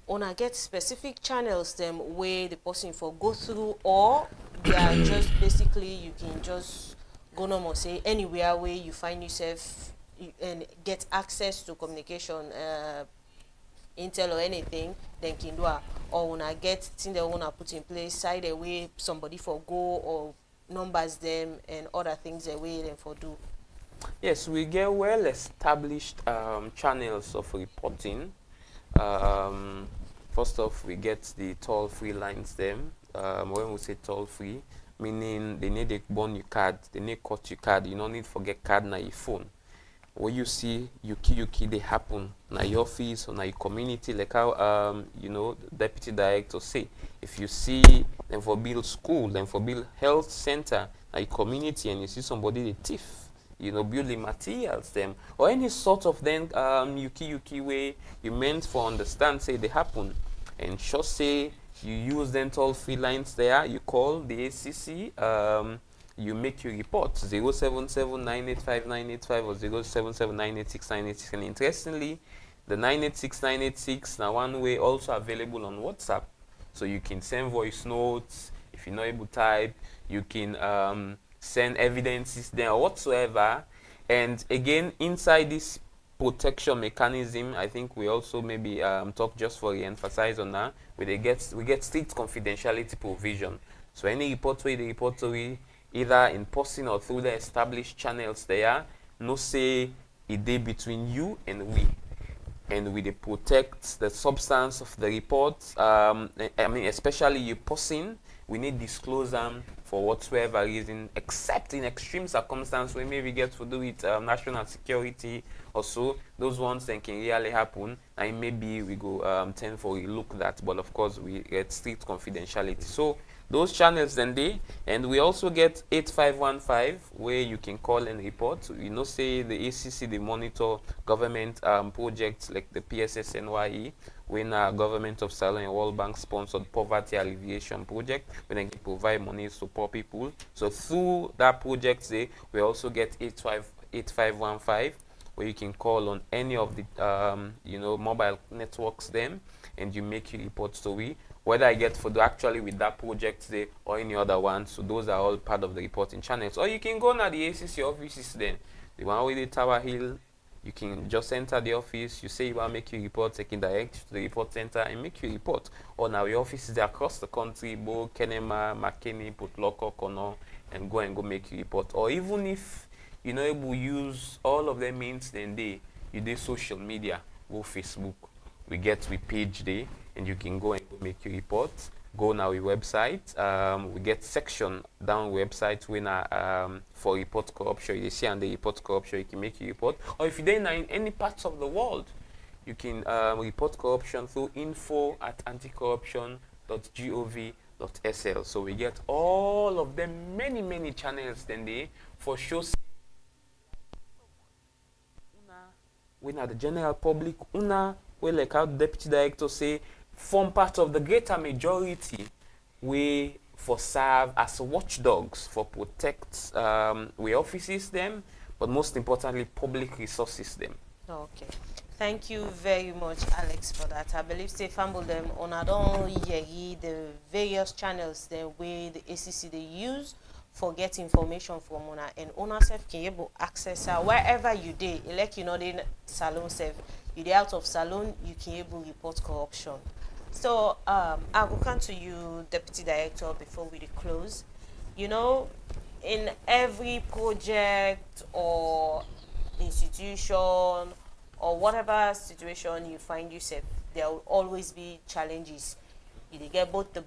una get specific channels them where the person for go through, or they are just basically you can just go normal say anywhere where you find yourself and get access to communication, intel or anything, then can do it. Or when I get thing they wanna put in place, side the way somebody for go or numbers them and other things the way them for do. Yes, we get well established channels of reporting. First off, we get the toll-free lines them. When we say toll-free, meaning they need to burn your card, they need to cut your card. You don't need to forget card na your phone. When you see yuki they happen na your office or na your community, like how deputy director say, if you see them for build school, then for build health center na your community, and you see somebody they thief, building materials them, or any sort of then yuki way you meant for understand say they happen, and sure say you use them toll-free lines there, you call the ACC, you make your report 077-985-985 or 077-986-986. And interestingly, the 986-986 now one way also available on WhatsApp. So you can send voice notes. If you're not able to type, you can send evidences there or whatsoever. And again, inside this protection mechanism, I think we also maybe talk just for re-emphasize on that. We get strict confidentiality provision. So any report we report to we, either in person or through the established channels there, no say a day between you and we. And we protect the substance of the report. I mean, especially you person, we need disclose them for whatsoever reason, except in extreme circumstances where maybe get to do with national security or so. Those ones then can really happen, and maybe we go tend for a look that. But of course, we get strict confidentiality. So those channels then and we also get 8515 where you can call and report. You know, say the ACC, they monitor government projects like the PSSNYE, when government of Salon and World Bank sponsored poverty alleviation project, when they provide money to poor people. So through that project, we also get 8515 where you can call on any of the mobile networks them, and you make your reports to we. Whether I get for actually with that project or any other one. So those are all part of the reporting channels. Or you can go now the ACC offices then. The one with the Tower Hill, you can just enter the office, you say you want to make your report, take it direct to the report center and make your report. Or now your offices are across the country, Bo, Kenema, McKinney, Putloko, Kono, and go make your report. Or even if you're not able to use all of them means, then you do social media, go Facebook. We page there, and you can go and make your report. Go on our website. We get section down website when for report corruption. You see on the report corruption, you can make your report. Or if you're in any parts of the world, you can report corruption through info@anticorruption.gov.sl. So we get all of them, many channels then for sure. When the general public, well, like our deputy director say, form part of the greater majority we for serve as watchdogs for protect we offices them, but most importantly public resources them. Okay, thank you very much, Alex, for that. I believe say famble them on the various channels the way the ACC they use for get information from owner, and owner self can able access her wherever you dey. Like you know the salon self, you dey out of salon, you can able report corruption. So I will come to you, Deputy Director, before we close. You know, in every project or institution or whatever situation you find yourself, there will always be challenges. You get both the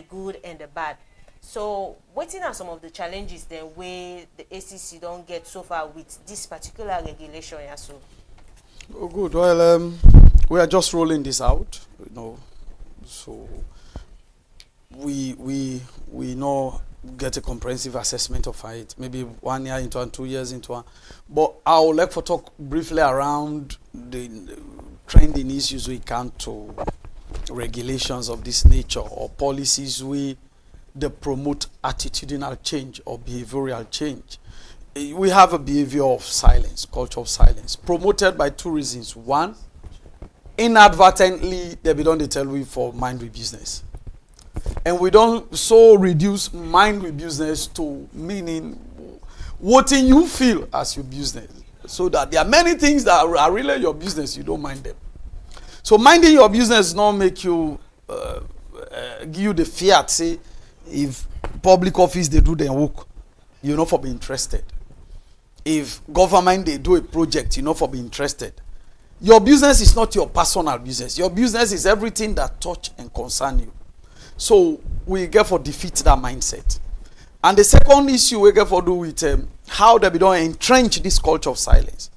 good and the bad. So what are some of the challenges then where the ACC don't get so far with this particular regulation? So oh, good. Well, we are just rolling this out, you know. So we know get a comprehensive assessment of it, maybe 1 year into and 2 years into one. But I would like to talk briefly around the trending issues we can to regulations of this nature or policies they promote attitudinal change or behavioral change. We have a behavior of silence, culture of silence, promoted by two reasons. One, inadvertently, they don't tell we for mind with business. And we don't so reduce mind with business to meaning what you feel as your business. So that there are many things that are really your business, you don't mind them. So minding your business not make you, give you the fiat, say, if public office, they do their work, you're not for be interested. If government, they do a project, you're not for be interested. Your business is not your personal business. Your business is everything that touch and concern you. So we get for defeat that mindset. And the second issue we get for do with how they don't entrench this culture of silence.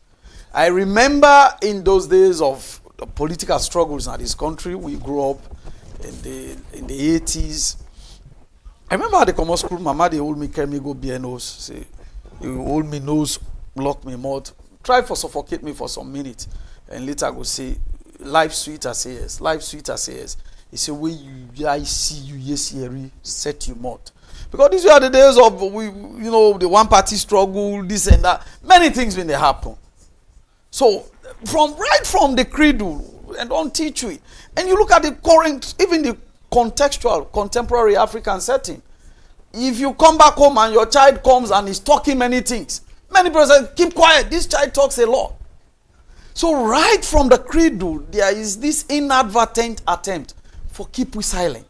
I remember in those days of the political struggles in this country, we grew up in the 80s. I remember at the common school, Mama, they hold me, carry me, go BNOs. Say, you hold me nose, block me mouth, try for suffocate me for some minutes. And later go say, life sweet as yes, life sweet as yes. He say, when I see you, yes, here, set you mouth. Because these were the days of, the one party struggle, this and that. Many things when they happen. So, right from the cradle, and don't teach you. And you look at the current, even the contextual, contemporary African setting. If you come back home and your child comes and is talking many things, many people say, keep quiet, this child talks a lot. So right from the cradle, there is this inadvertent attempt for keep we silent.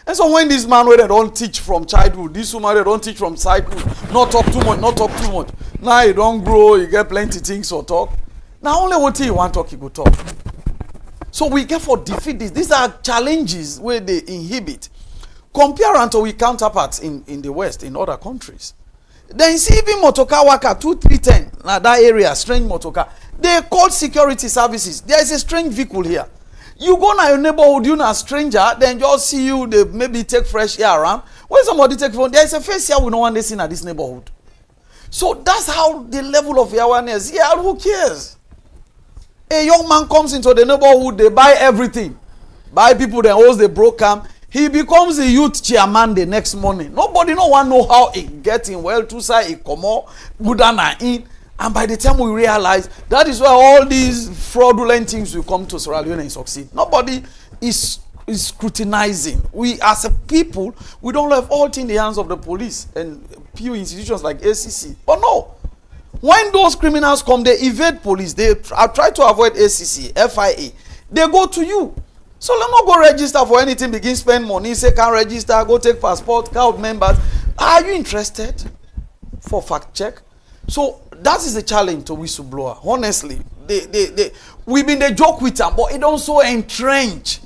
And so when this man where they don't teach from childhood, this woman they don't teach from childhood, not talk too much, not talk too much. Now you don't grow, you get plenty things to talk. Now only one thing you want to talk, you go talk. So we get for defeat this. These are challenges where they inhibit. Compare until we counterparts in the West, in other countries. Then see even motocar worker 2310, now that area, strange motocar. They call security services. There is a strange vehicle here. You go to your neighborhood, you know a stranger, then just see you, they maybe take fresh air around. When somebody take phone, there is a face here we no one they see in this neighborhood. So that's how the level of awareness. Yeah, who cares? A young man comes into the neighborhood, they buy everything. Buy people, then host the program. He becomes a youth chairman the next morning. Nobody no one know how he get in well to say he come out, good and in. And by the time we realize, that is where all these fraudulent things will come to Sierra Leone and succeed. Nobody is scrutinizing. We as a people, we don't have all things in the hands of the police and few institutions like ACC. But no. When those criminals come, they evade police. They try to avoid ACC, FIA. They go to you. So let me go register for anything, begin spend money, say can't register, go take passport, count members. Are you interested for fact check? So that is the challenge to whistleblower. Honestly, we've been the joke with them, but it don't so entrench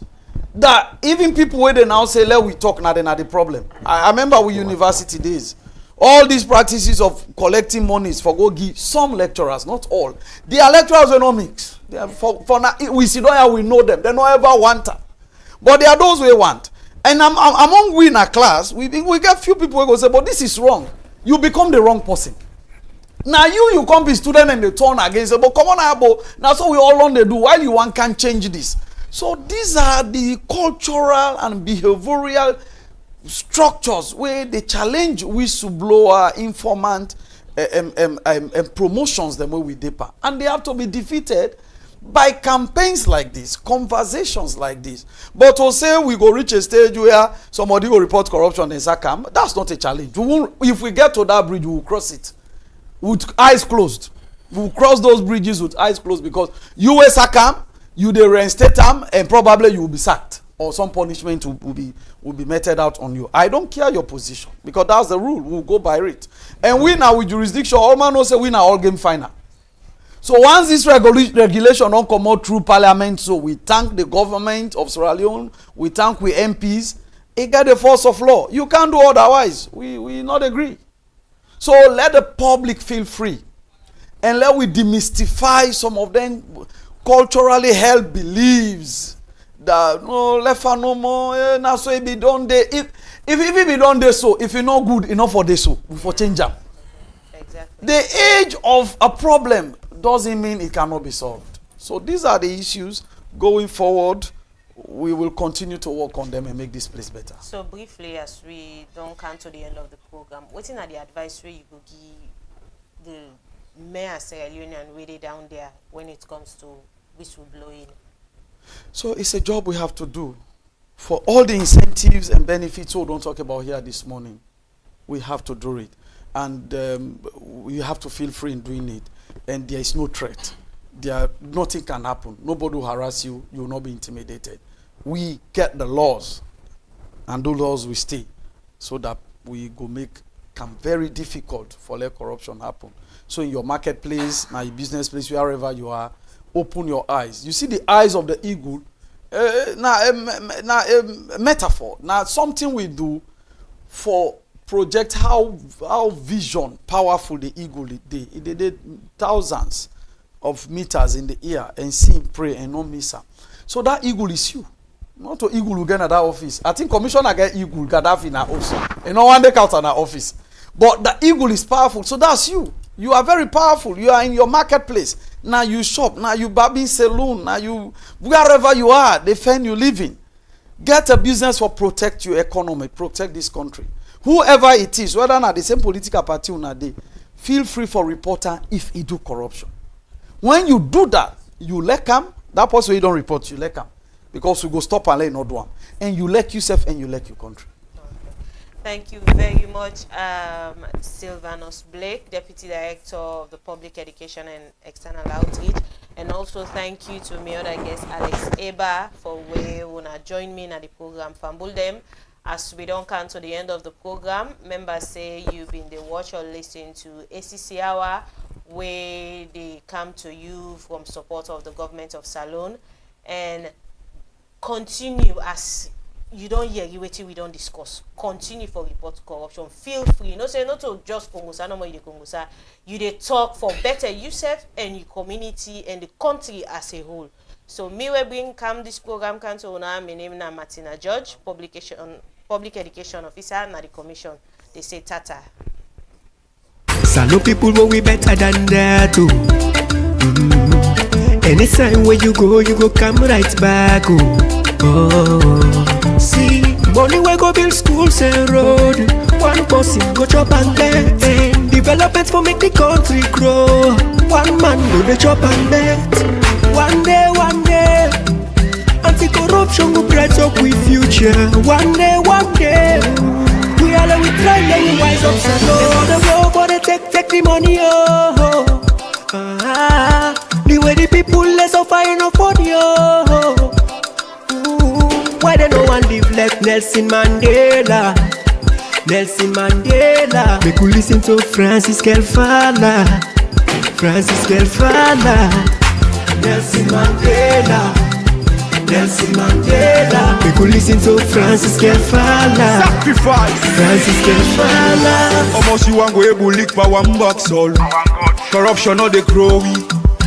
that even people where they now say let we talk now, they're not the problem. I remember with university days, all these practices of collecting monies for go give some lecturers, not all. Their lecturers were not mixed. They are for now, we see don't have, we know them. They don't ever want them. But there are those we want. And among we in a class, we get few people who go say, but this is wrong. You become the wrong person. Now you come be student and they turn against it. But come on, Abo. Now so we all learn they do. While you want can change this. So these are the cultural and behavioral structures where they challenge whistleblower, informant, promotions them where we deeper. And they have to be defeated by campaigns like this, conversations like this. But to say we go reach a stage where somebody will report corruption in Sakam, that's not a challenge. If we get to that bridge, we will cross it with eyes closed. We will cross those bridges with eyes closed because you will Sakam, you the reinstate them, and probably you will be sacked or some punishment will be meted out on you. I don't care your position because that's the rule. We'll go by it. And we now with jurisdiction, all man will say we now all game final. So once this regulation don't come out through parliament, so we thank the government of Sierra Leone, we thank we MPs, it got the force of law. You can't do otherwise. We not agree. So let the public feel free. And let we demystify some of them culturally held beliefs that no left and no more, now so it be done there. If it be done there so, if you know good enough for this so, we for change them. Exactly. The age of a problem doesn't mean it cannot be solved. So these are the issues going forward. We will continue to work on them and make this place better. So briefly, as we don't come to the end of the program, what are the advisory you could give the mayor of Sierra Leone and really down there when it comes to whistleblowing? So it's a job we have to do. For all the incentives and benefits we don't talk about here this morning, we have to do it. And we have to feel free in doing it. And there is no threat. Nothing can happen. Nobody will harass you. You will not be intimidated. We get the laws, and those laws will stay, so that we go make come very difficult for let corruption happen. So in your marketplace, now your business place, wherever you are, open your eyes. You see the eyes of the eagle. A metaphor. Now something we do for project how vision powerful the eagle is. They did thousands of meters in the air and see, pray and not miss her. So that eagle is you. Not to eagle who get at that office. I think commissioner get eagle Gaddafi in our office. And no one they count in our office. But the eagle is powerful. So that's you. You are very powerful. You are in your marketplace. Now you shop. Now you barbing saloon. Now you wherever you are, they find you living. Get a business for protect your economy, protect this country. Whoever it is, whether not the same political party or not, they feel free for reporter if he do corruption. When you do that, you let him. That person you don't report, you let him. because we go stop and let not do am. And you like yourself and you like your country. Thank you very much, Sylvanus Blake, Deputy Director of the Public Education and External Outreach. And also thank you to my other guest, Alex Eba, for where wanna join me in the program Fambuldem. As we don't come to the end of the program, members say you've been the watch or listen to Acc Hour, where they come to you from support of the government of Salone, and continue as you don't hear you waiting we don't discuss. Continue for report corruption. Feel free. No say not to just Kongosa, no more you Kongosa. You they talk for better yourself and your community and the country as a whole. So me we bring come this program can to una. My name na Martina George, public education officer na the commission. They say tata. Salone people know we better than that too. Anytime where you go come right back. Oh, see, money we go build schools and road. One person go chop and bet. And development for make the country grow. One man go the chop and bet. One day, anti-corruption go bright up with future. One day, we all we try and we wise up. So the go for the take the money, oh. The way the people less of fire enough money, oh. Why they no one live like Nelson Mandela? Nelson Mandela. Make we listen to Francis Kelfala. Francis Kelfala. Nelson Mandela. Nelson Mandela. Make we listen to Francis Kelfala. Sacrifice. Francis Kelfala. Almost you want go able lick for one box all. Corruption no dey grow we.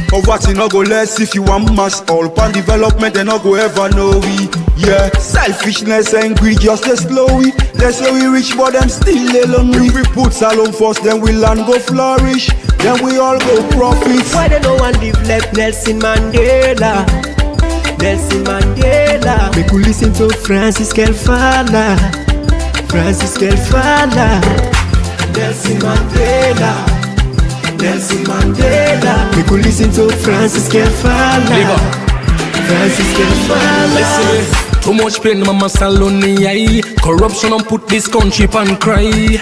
Poverty no go less if you want mass all. Pan development they no go ever know we. Yeah, selfishness and greed just they slow we. They say we rich but them still alone. If we put Salone first then we land go flourish. Then we all go profit. Why they no one live like Nelson Mandela? Nelson Mandela. Make we listen to Francis Kelfala. Francis Kelfala. Nelson Mandela. Nelson Mandela. We could listen to Francis Kelfala. Francis Kelfala. Listen, too much pain, mama Salone. Corruption and put this country on cry.